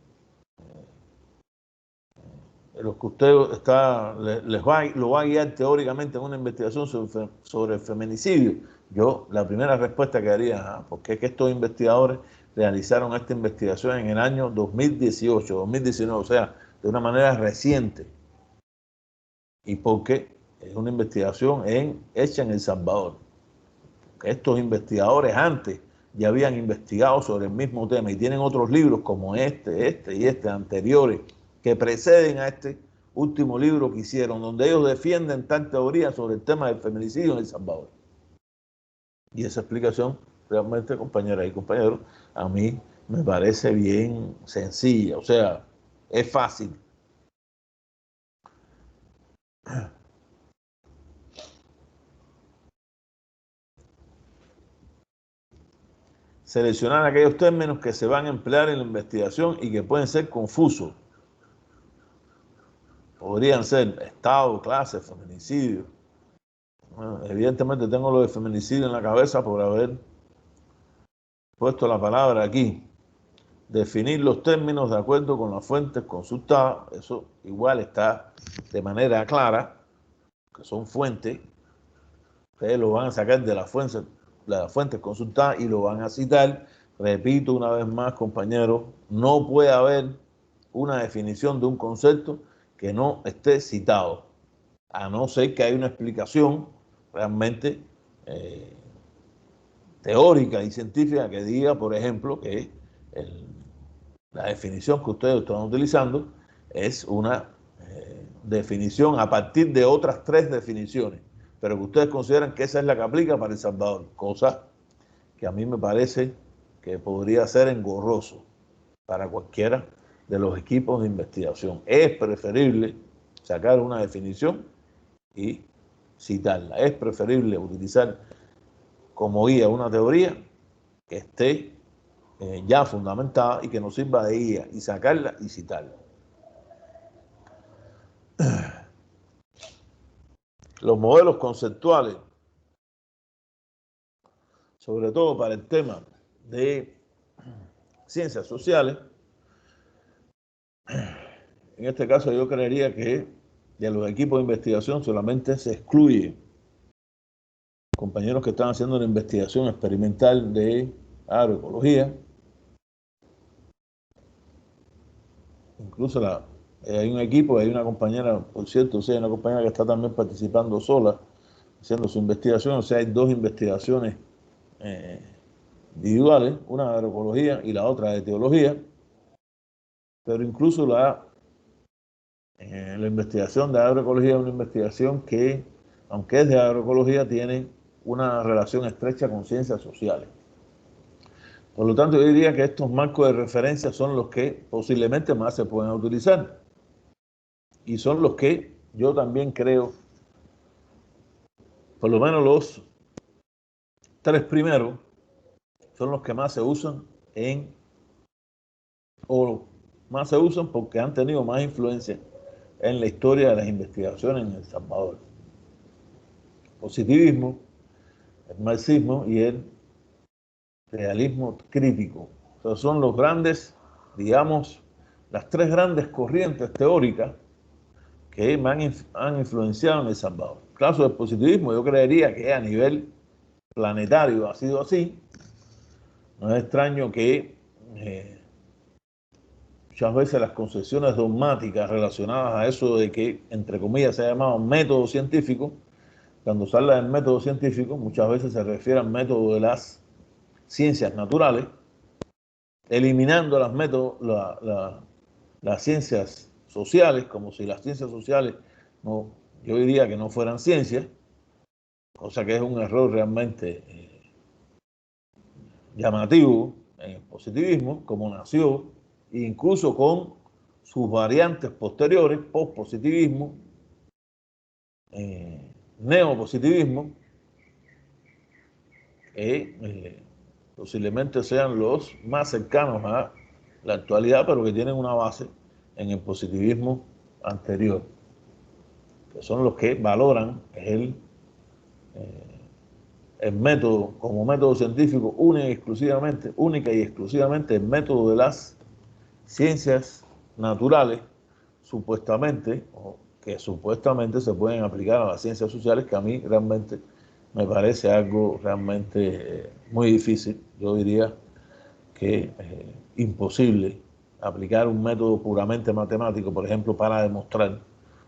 Speaker 1: los que usted lo va a guiar teóricamente en una investigación sobre el feminicidio, yo la primera respuesta que haría, porque es que estos investigadores realizaron esta investigación en el año 2018, 2019, o sea, de una manera reciente, y porque es una investigación hecha en El Salvador. Estos investigadores antes ya habían investigado sobre el mismo tema y tienen otros libros como este anteriores que preceden a este último libro que hicieron, donde ellos defienden tal teoría sobre el tema del feminicidio en El Salvador. Y esa explicación realmente, compañeras y compañeros, a mí me parece bien sencilla, o sea, es fácil. Seleccionar aquellos términos que se van a emplear en la investigación y que pueden ser confusos. Podrían ser estado, clase, feminicidio. Bueno, evidentemente tengo lo de feminicidio en la cabeza por haber puesto la palabra aquí. Definir los términos de acuerdo con las fuentes consultadas, eso igual está de manera clara, que son fuentes, ustedes lo van a sacar de las fuentes consultadas y lo van a citar. Repito una vez más, compañeros, no puede haber una definición de un concepto que no esté citado, a no ser que haya una explicación realmente teórica y científica que diga, por ejemplo, que la definición que ustedes están utilizando es una definición a partir de otras 3 definiciones, pero que ustedes consideran que esa es la que aplica para El Salvador, cosa que a mí me parece que podría ser engorroso para cualquiera de los equipos de investigación. Es preferible sacar una definición y citarla. Es preferible utilizar como guía una teoría que esté ya fundamentada y que nos sirva de guía, y sacarla y citarla. Los modelos conceptuales, sobre todo para el tema de ciencias sociales, en este caso yo creería que de los equipos de investigación solamente se excluye compañeros que están haciendo una investigación experimental de agroecología. Incluso hay un equipo, hay una compañera, por cierto, o sea, una compañera que está también participando sola, haciendo su investigación, o sea, hay 2 investigaciones individuales, una de agroecología y la otra de teología, pero incluso la investigación de agroecología es una investigación que, aunque es de agroecología, tiene una relación estrecha con ciencias sociales. Por lo tanto, yo diría que estos marcos de referencia son los que posiblemente más se pueden utilizar y son los que yo también creo, por lo menos los 3 primeros, son los que más se usan más se usan porque han tenido más influencia en la historia de las investigaciones en El Salvador. Positivismo, el marxismo y el realismo crítico. O sea, son los grandes, digamos, las 3 grandes corrientes teóricas que han influenciado en El Salvador. En el caso del positivismo, yo creería que a nivel planetario ha sido así. No es extraño que muchas veces las concepciones dogmáticas relacionadas a eso de que, entre comillas, se ha llamado método científico, cuando se habla del método científico, muchas veces se refiere al método de las ciencias naturales, eliminando las ciencias sociales, como si las ciencias sociales, yo diría que no fueran ciencias, cosa que es un error realmente llamativo en el positivismo, como nació, incluso con sus variantes posteriores, postpositivismo, neopositivismo, que posiblemente sean los más cercanos a la actualidad, pero que tienen una base en el positivismo anterior, que son los que valoran el método como método científico única y exclusivamente el método de las ciencias naturales, supuestamente, o que supuestamente se pueden aplicar a las ciencias sociales, que a mí realmente me parece algo realmente muy difícil. Yo diría que imposible aplicar un método puramente matemático, por ejemplo, para demostrar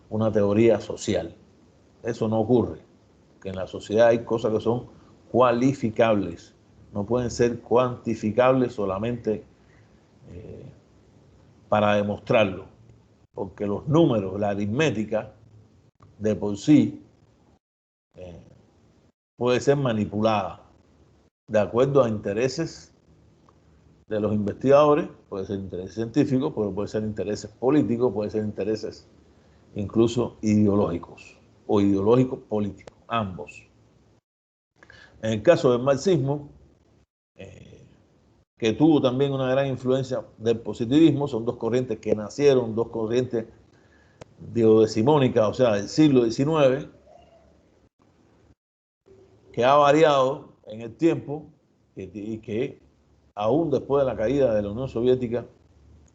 Speaker 1: una teoría social. Eso no ocurre, que en la sociedad hay cosas que son cualificables, no pueden ser cuantificables solamente para demostrarlo, porque los números, la aritmética, de por sí, puede ser manipulada de acuerdo a intereses de los investigadores, puede ser intereses científicos, pero puede ser intereses políticos, puede ser intereses incluso ideológicos o ideológicos políticos, ambos. En el caso del marxismo, que tuvo también una gran influencia del positivismo, son dos corrientes que nacieron, dos corrientes duodecimónicas, o sea, del siglo XIX, que ha variado en el tiempo y que aún después de la caída de la Unión Soviética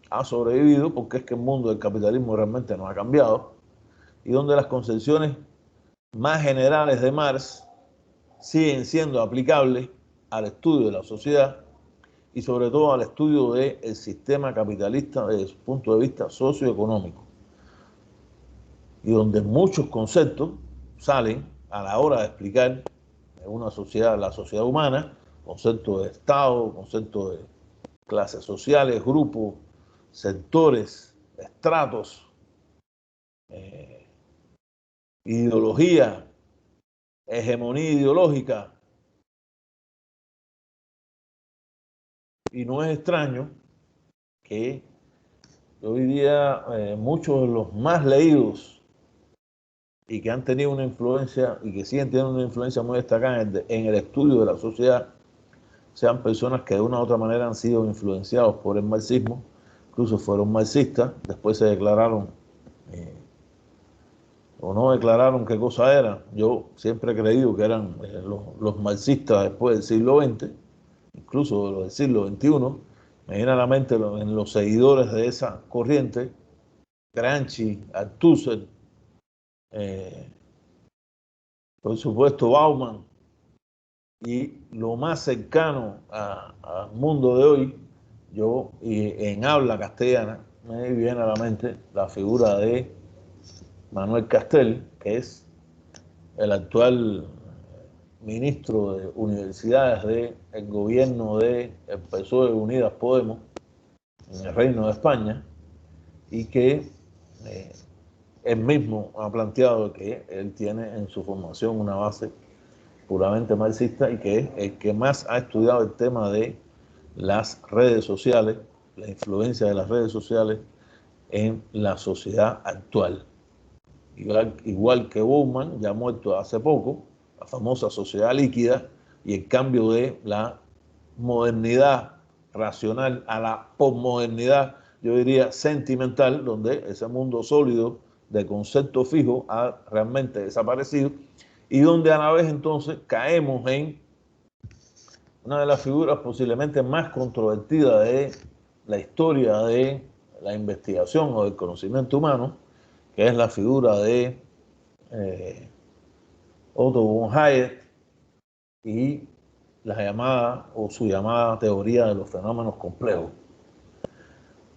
Speaker 1: ha sobrevivido, porque es que el mundo del capitalismo realmente no ha cambiado, y donde las concepciones más generales de Marx siguen siendo aplicables al estudio de la sociedad y sobre todo al estudio del sistema capitalista desde su punto de vista socioeconómico, y donde muchos conceptos salen a la hora de explicar una sociedad, la sociedad humana, conceptos de Estado, conceptos de clases sociales, grupos, sectores, estratos, ideología, hegemonía ideológica. Y no es extraño que hoy día muchos de los más leídos y que han tenido una influencia y que siguen teniendo una influencia muy destacada en el estudio de la sociedad sean personas que de una u otra manera han sido influenciados por el marxismo, incluso fueron marxistas, después se declararon o no declararon qué cosa eran. Yo siempre he creído que eran los marxistas después del siglo XX, incluso los del siglo XXI. Me viene a la mente en los seguidores de esa corriente, Gramsci, Althusser, por supuesto Bauman, y lo más cercano al mundo de hoy, yo en habla castellana, me viene a la mente la figura de Manuel Castells, que es el actual ministro de Universidades del gobierno de el PSOE Unidas Podemos en el Reino de España, y que él mismo ha planteado que él tiene en su formación una base puramente marxista y que es el que más ha estudiado el tema de las redes sociales, la influencia de las redes sociales en la sociedad actual. Igual que Bauman, ya muerto hace poco, la famosa sociedad líquida y el cambio de la modernidad racional a la posmodernidad, yo diría sentimental, donde ese mundo sólido de concepto fijo ha realmente desaparecido y donde a la vez entonces caemos en una de las figuras posiblemente más controvertidas de la historia de la investigación o del conocimiento humano, que es la figura de Otto von Hayek y la llamada o su llamada teoría de los fenómenos complejos,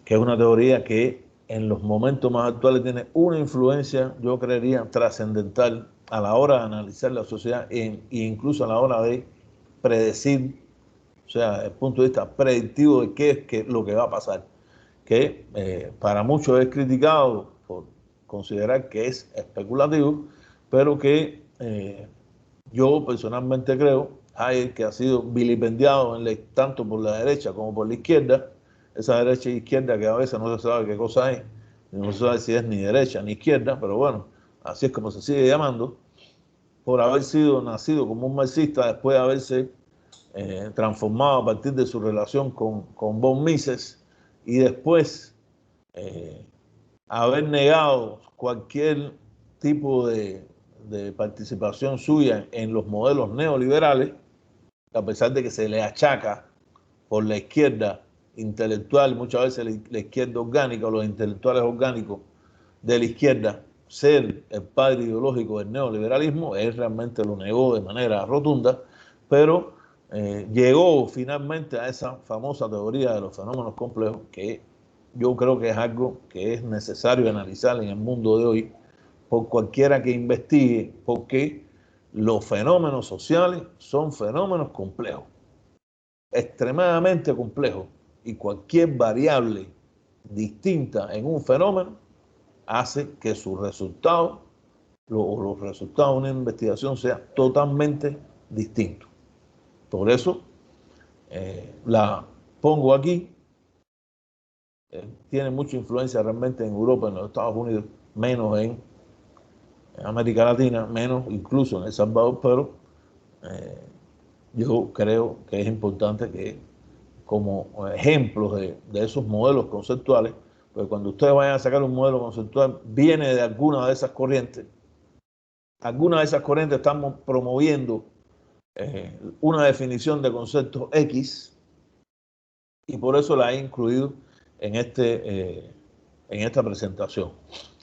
Speaker 1: que es una teoría que en los momentos más actuales tiene una influencia, yo creería, trascendental a la hora de analizar la sociedad e incluso a la hora de predecir, o sea, desde el punto de vista predictivo de qué es lo que va a pasar, que para muchos es criticado por considerar que es especulativo, pero que yo personalmente creo, Hayek, que ha sido vilipendiado tanto por la derecha como por la izquierda, esa derecha e izquierda que a veces no se sabe qué cosa es, no se sabe si es ni derecha ni izquierda, pero bueno, así es como se sigue llamando, por haber sido nacido como un marxista después de haberse transformado a partir de su relación con von Mises y después haber negado cualquier tipo de participación suya en los modelos neoliberales, a pesar de que se le achaca por la izquierda intelectual, muchas veces la izquierda orgánica o los intelectuales orgánicos, de la izquierda ser el padre ideológico del neoliberalismo. Él realmente lo negó de manera rotunda, pero llegó finalmente a esa famosa teoría de los fenómenos complejos, que yo creo que es algo que es necesario analizar en el mundo de hoy por cualquiera que investigue, porque los fenómenos sociales son fenómenos complejos, extremadamente complejos, y cualquier variable distinta en un fenómeno hace que sus resultados o los resultados de una investigación sean totalmente distintos. Por eso la pongo aquí. Tiene mucha influencia realmente en Europa, en los Estados Unidos, menos en América Latina, menos incluso en El Salvador, pero yo creo que es importante que como ejemplos de esos modelos conceptuales, pues cuando ustedes vayan a sacar un modelo conceptual, viene de alguna de esas corrientes. Algunas de esas corrientes estamos promoviendo una definición de conceptos X, y por eso la he incluido en esta presentación.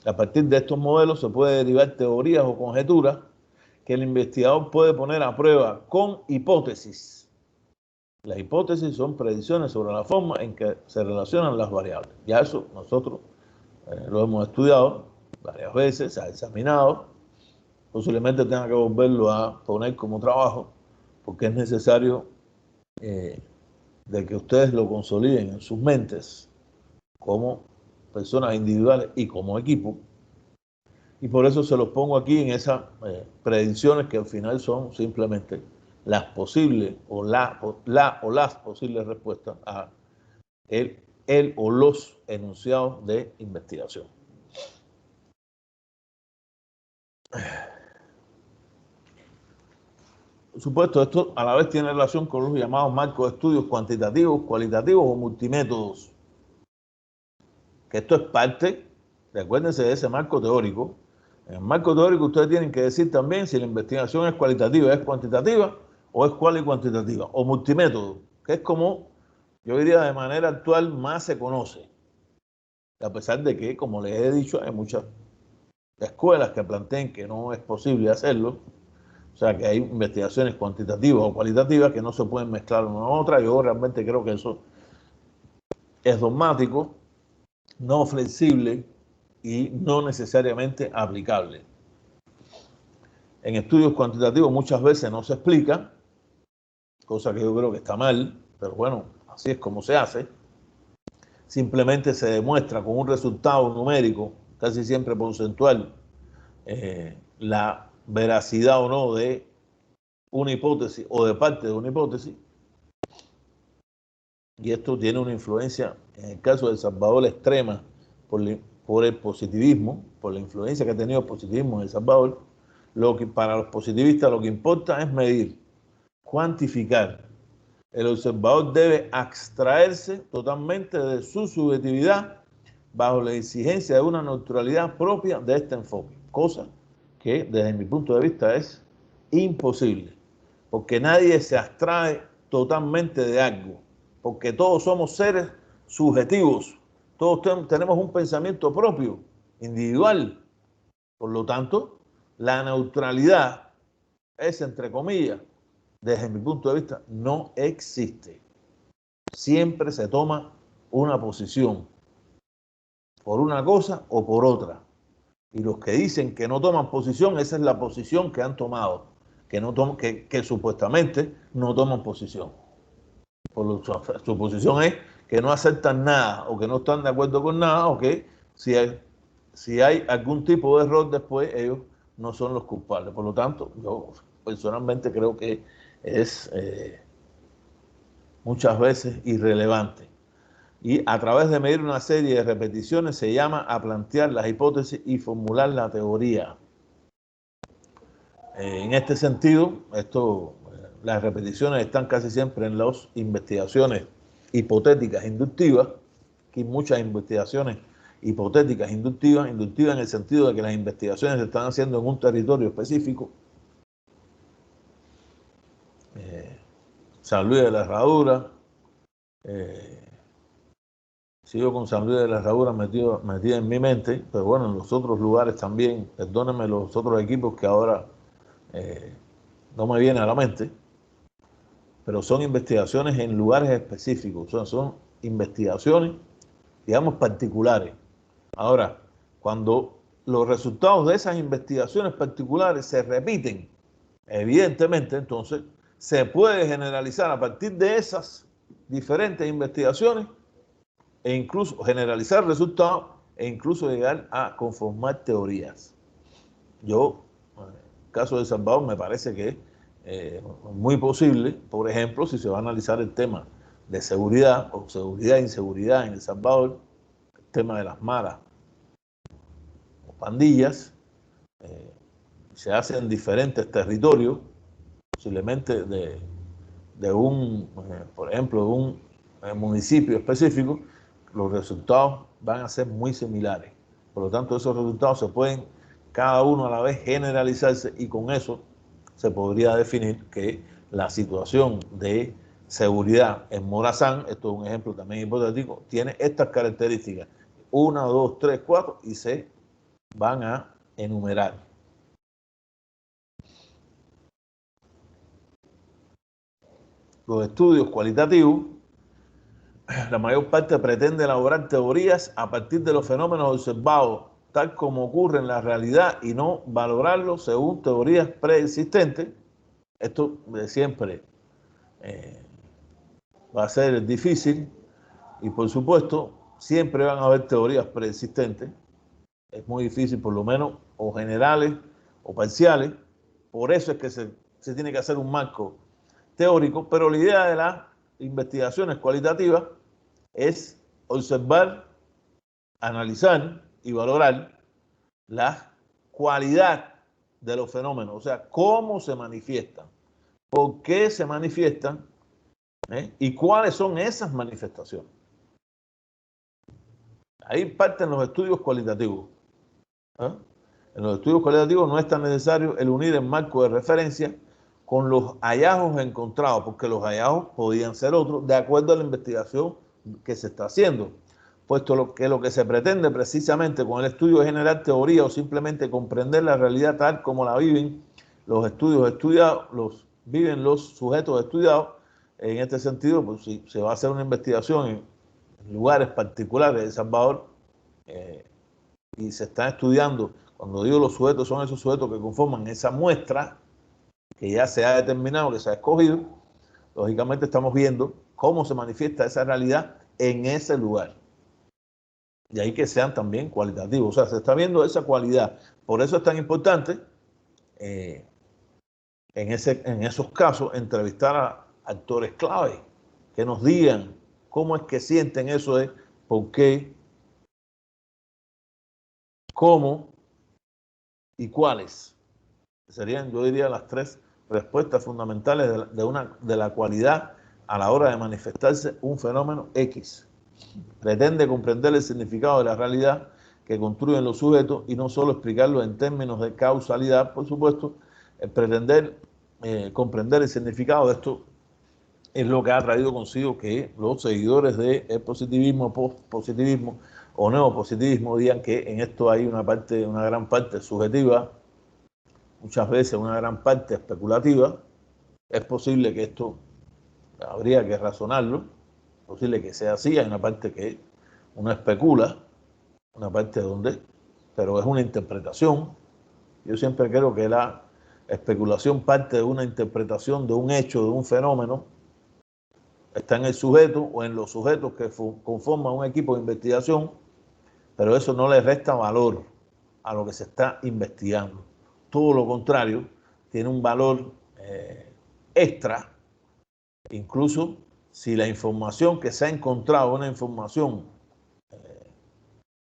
Speaker 1: A partir de estos modelos se puede derivar teorías o conjeturas que el investigador puede poner a prueba con hipótesis. Las hipótesis son predicciones sobre la forma en que se relacionan las variables. Ya eso nosotros lo hemos estudiado varias veces, se ha examinado. Posiblemente tenga que volverlo a poner como trabajo, porque es necesario de que ustedes lo consoliden en sus mentes como personas individuales y como equipo. Y por eso se los pongo aquí en esas predicciones que al final son simplemente las posibles o las posibles respuestas a el o los enunciados de investigación. Por supuesto, esto a la vez tiene relación con los llamados marcos de estudios cuantitativos, cualitativos o multimétodos. Que esto es parte, recuérdense de ese marco teórico. En el marco teórico ustedes tienen que decir también si la investigación es cualitativa, es cuantitativa, o es cual y cuantitativa, o multimétodo, que es como, yo diría, de manera actual más se conoce. A pesar de que, como les he dicho, hay muchas escuelas que plantean que no es posible hacerlo. O sea, que hay investigaciones cuantitativas o cualitativas que no se pueden mezclar una a otra. Yo realmente creo que eso es dogmático, no flexible y no necesariamente aplicable. En estudios cuantitativos muchas veces no se explica, cosa que yo creo que está mal, pero bueno, así es como se hace. Simplemente se demuestra con un resultado numérico, casi siempre porcentual, la veracidad o no de una hipótesis o de parte de una hipótesis. Y esto tiene una influencia, en el caso de El Salvador, extrema por el positivismo, por la influencia que ha tenido el positivismo en El Salvador. Lo que para los positivistas lo que importa es medir, cuantificar. El observador debe abstraerse totalmente de su subjetividad bajo la exigencia de una neutralidad propia de este enfoque, cosa que desde mi punto de vista es imposible, porque nadie se abstrae totalmente de algo, porque todos somos seres subjetivos, todos tenemos un pensamiento propio, individual. Por lo tanto, la neutralidad es, entre comillas, desde mi punto de vista, no existe. Siempre se toma una posición por una cosa o por otra. Y los que dicen que no toman posición, esa es la posición que han tomado, que supuestamente no toman posición. Su posición es que no aceptan nada o que no están de acuerdo con nada, o que si hay algún tipo de error después, ellos no son los culpables. Por lo tanto, yo personalmente creo que es muchas veces irrelevante. Y a través de medir una serie de repeticiones se llama a plantear las hipótesis y formular la teoría. En este sentido, las repeticiones están casi siempre en las investigaciones hipotéticas inductivas, que hay muchas investigaciones hipotéticas inductivas en el sentido de que las investigaciones se están haciendo en un territorio específico. San Luis de la Herradura, sigo con San Luis de la Herradura metida en mi mente, pero bueno, en los otros lugares también, perdónenme los otros equipos que ahora no me vienen a la mente, pero son investigaciones en lugares específicos, son investigaciones, digamos, particulares. Ahora, cuando los resultados de esas investigaciones particulares se repiten, evidentemente, entonces, se puede generalizar a partir de esas diferentes investigaciones e incluso generalizar resultados e incluso llegar a conformar teorías. Yo, en el caso de El Salvador, me parece que es muy posible, por ejemplo, si se va a analizar el tema de seguridad o seguridad e inseguridad en El Salvador, el tema de las maras o pandillas, se hace en diferentes territorios, posiblemente de un, por ejemplo, de un municipio específico, los resultados van a ser muy similares. Por lo tanto, esos resultados se pueden cada uno a la vez generalizarse y con eso se podría definir que la situación de seguridad en Morazán, esto es un ejemplo también hipotético, tiene estas características, 1, 2, 3, 4 y se van a enumerar. Los estudios cualitativos, la mayor parte pretende elaborar teorías a partir de los fenómenos observados, tal como ocurre en la realidad, y no valorarlos según teorías preexistentes. Esto de siempre va a ser difícil y, por supuesto, siempre van a haber teorías preexistentes. Es muy difícil, por lo menos, o generales o parciales. Por eso es que se tiene que hacer un marco teórico, pero la idea de las investigaciones cualitativas es observar, analizar y valorar la cualidad de los fenómenos, o sea, cómo se manifiestan, por qué se manifiestan y cuáles son esas manifestaciones. Ahí parten los estudios cualitativos. En los estudios cualitativos no es tan necesario el unir el marco de referencia con los hallazgos encontrados, porque los hallazgos podían ser otros de acuerdo a la investigación que se está haciendo, puesto lo que se pretende precisamente con el estudio es generar teoría o simplemente comprender la realidad tal como la viven los estudios estudiados, viven los sujetos estudiados. En este sentido, pues si se va a hacer una investigación en lugares particulares de El Salvador y se está estudiando, cuando digo los sujetos, son esos sujetos que conforman esa muestra que ya se ha determinado, que se ha escogido, lógicamente estamos viendo cómo se manifiesta esa realidad en ese lugar. Y ahí que sean también cualitativos. O sea, se está viendo esa cualidad. Por eso es tan importante en esos casos entrevistar a actores clave que nos digan cómo es que sienten eso de por qué, cómo y cuáles. Serían, yo diría, las tres respuestas fundamentales de la cualidad a la hora de manifestarse un fenómeno X. Pretende comprender el significado de la realidad que construyen los sujetos y no solo explicarlo en términos de causalidad, por supuesto, pretender comprender el significado de esto es lo que ha traído consigo que los seguidores del positivismo, positivismo o neopositivismo digan que en esto hay una gran parte subjetiva, muchas veces una gran parte especulativa. Es posible que esto habría que razonarlo, es posible que sea así, hay una parte que uno especula, una parte donde, pero es una interpretación. Yo siempre creo que la especulación parte de una interpretación de un hecho, de un fenómeno, está en el sujeto o en los sujetos que conforman un equipo de investigación, pero eso no le resta valor a lo que se está investigando. Todo lo contrario, tiene un valor extra, incluso si la información que se ha encontrado es una información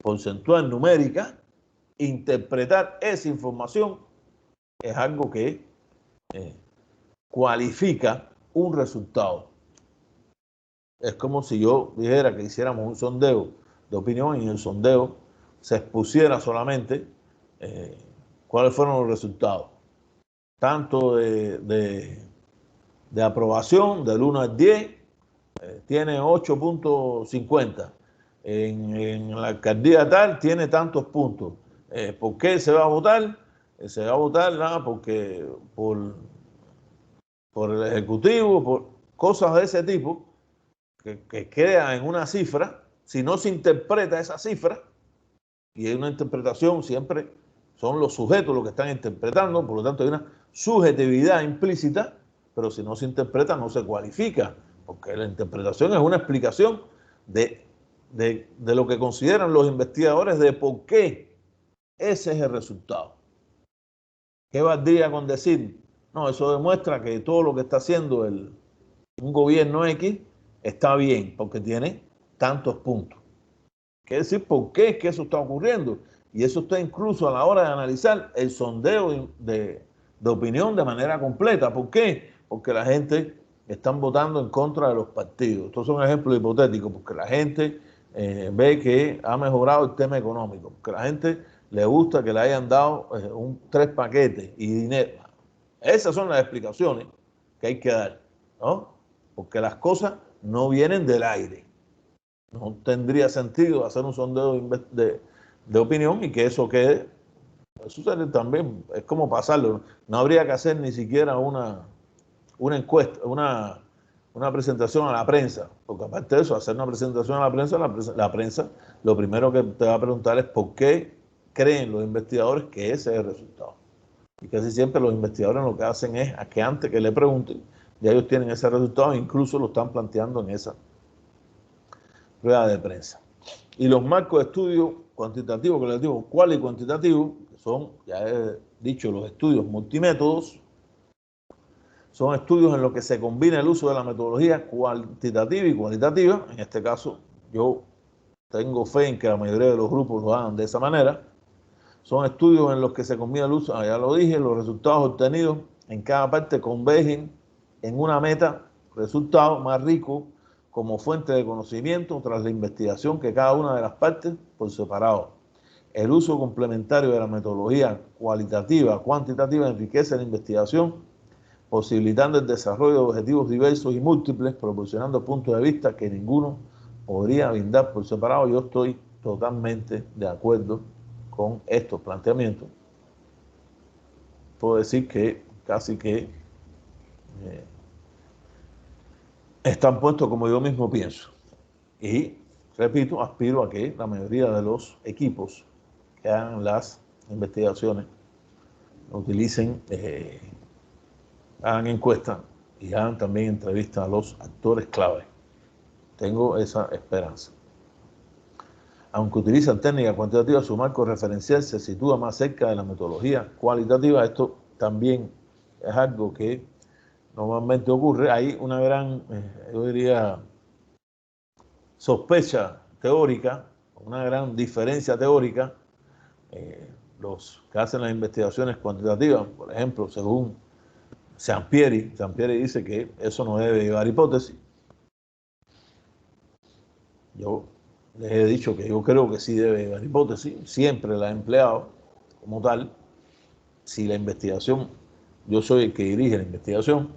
Speaker 1: porcentual numérica, interpretar esa información es algo que cualifica un resultado. Es como si yo dijera que hiciéramos un sondeo de opinión y en el sondeo se expusiera solamente cuáles fueron los resultados, tanto de aprobación del 1 al 10, tiene 8.50, en la alcaldía tal tiene tantos puntos. ¿Por qué se va a votar? Se va a votar nada porque por el Ejecutivo, por cosas de ese tipo, que quedan en una cifra. Si no se interpreta esa cifra, y hay una interpretación, siempre son los sujetos los que están interpretando, por lo tanto hay una subjetividad implícita, pero si no se interpreta no se cualifica, porque la interpretación es una explicación de lo que consideran los investigadores de por qué ese es el resultado. ¿Qué valdría con decir? No, eso demuestra que todo lo que está haciendo un gobierno X está bien, porque tiene tantos puntos. Quiere decir por qué es que eso está ocurriendo. Y eso está incluso a la hora de analizar el sondeo de opinión de manera completa. ¿Por qué? Porque la gente está votando en contra de los partidos. Estos son ejemplos hipotéticos, porque la gente ve que ha mejorado el tema económico, porque la gente le gusta que le hayan dado 3 paquetes y dinero. Esas son las explicaciones que hay que dar, ¿no? Porque las cosas no vienen del aire. No tendría sentido hacer un sondeo de opinión y que eso quede. Eso también es como pasarlo. No habría que hacer ni siquiera una encuesta, una presentación a la prensa, porque aparte de eso, hacer una presentación a la prensa lo primero que te va a preguntar es por qué creen los investigadores que ese es el resultado. Y casi siempre los investigadores lo que hacen es a que antes que le pregunten, ya ellos tienen ese resultado e incluso lo están planteando en esa rueda de prensa. Y los marcos de estudio cuantitativo, cualitativo, cual y cuantitativo, que son, ya he dicho, los estudios multimétodos, son estudios en los que se combina el uso de la metodología cuantitativa y cualitativa. En este caso, yo tengo fe en que la mayoría de los grupos lo hagan de esa manera. Son estudios en los que se combina el uso, ya lo dije, los resultados obtenidos en cada parte convergen en una meta, resultado más rico como fuente de conocimiento tras la investigación que cada una de las partes por separado. El uso complementario de la metodología cualitativa, cuantitativa enriquece la investigación, posibilitando el desarrollo de objetivos diversos y múltiples, proporcionando puntos de vista que ninguno podría brindar por separado. Yo estoy totalmente de acuerdo con estos planteamientos. Puedo decir que casi que están puestos como yo mismo pienso. Y, repito, aspiro a que la mayoría de los equipos que hagan las investigaciones utilicen, hagan encuestas y hagan también entrevistas a los actores clave. Tengo esa esperanza. Aunque utilizan técnicas cuantitativas, su marco referencial se sitúa más cerca de la metodología cualitativa. Esto también es algo que normalmente ocurre. Hay una gran, yo diría, sospecha teórica, una gran diferencia teórica. Los que hacen las investigaciones cuantitativas, por ejemplo, según Sampieri dice que eso no debe llevar hipótesis. Yo les he dicho que yo creo que sí debe llevar hipótesis, siempre la he empleado como tal. Si la investigación, yo soy el que dirige la investigación,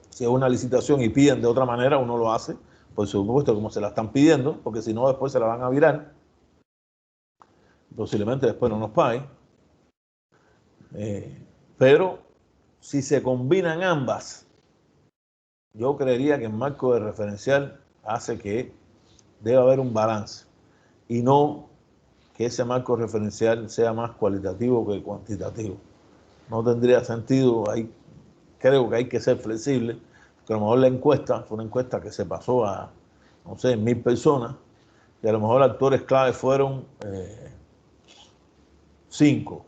Speaker 1: si es una licitación y piden de otra manera, uno lo hace, por supuesto, como se la están pidiendo, porque si no, después se la van a virar. Posiblemente después no nos paguen. Pero si se combinan ambas, yo creería que el marco de referencial hace que debe haber un balance y no que ese marco referencial sea más cualitativo que cuantitativo. No tendría sentido, creo que hay que ser flexible, porque a lo mejor la encuesta fue una encuesta que se pasó a, no sé, 1000 personas, y a lo mejor actores clave fueron 5.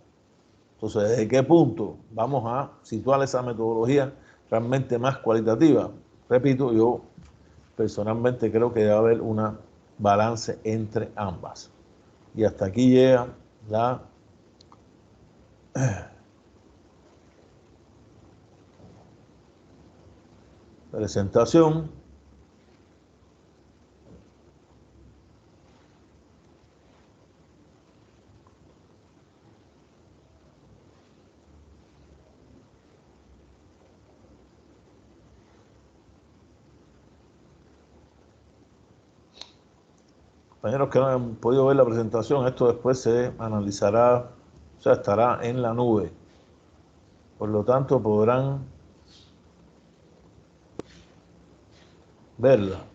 Speaker 1: Entonces, ¿desde qué punto vamos a situar esa metodología realmente más cualitativa? Repito, yo personalmente creo que debe haber un balance entre ambas. Y hasta aquí llega la presentación. Compañeros que no han podido ver la presentación, esto después se analizará, o sea, estará en la nube. Por lo tanto, podrán verla.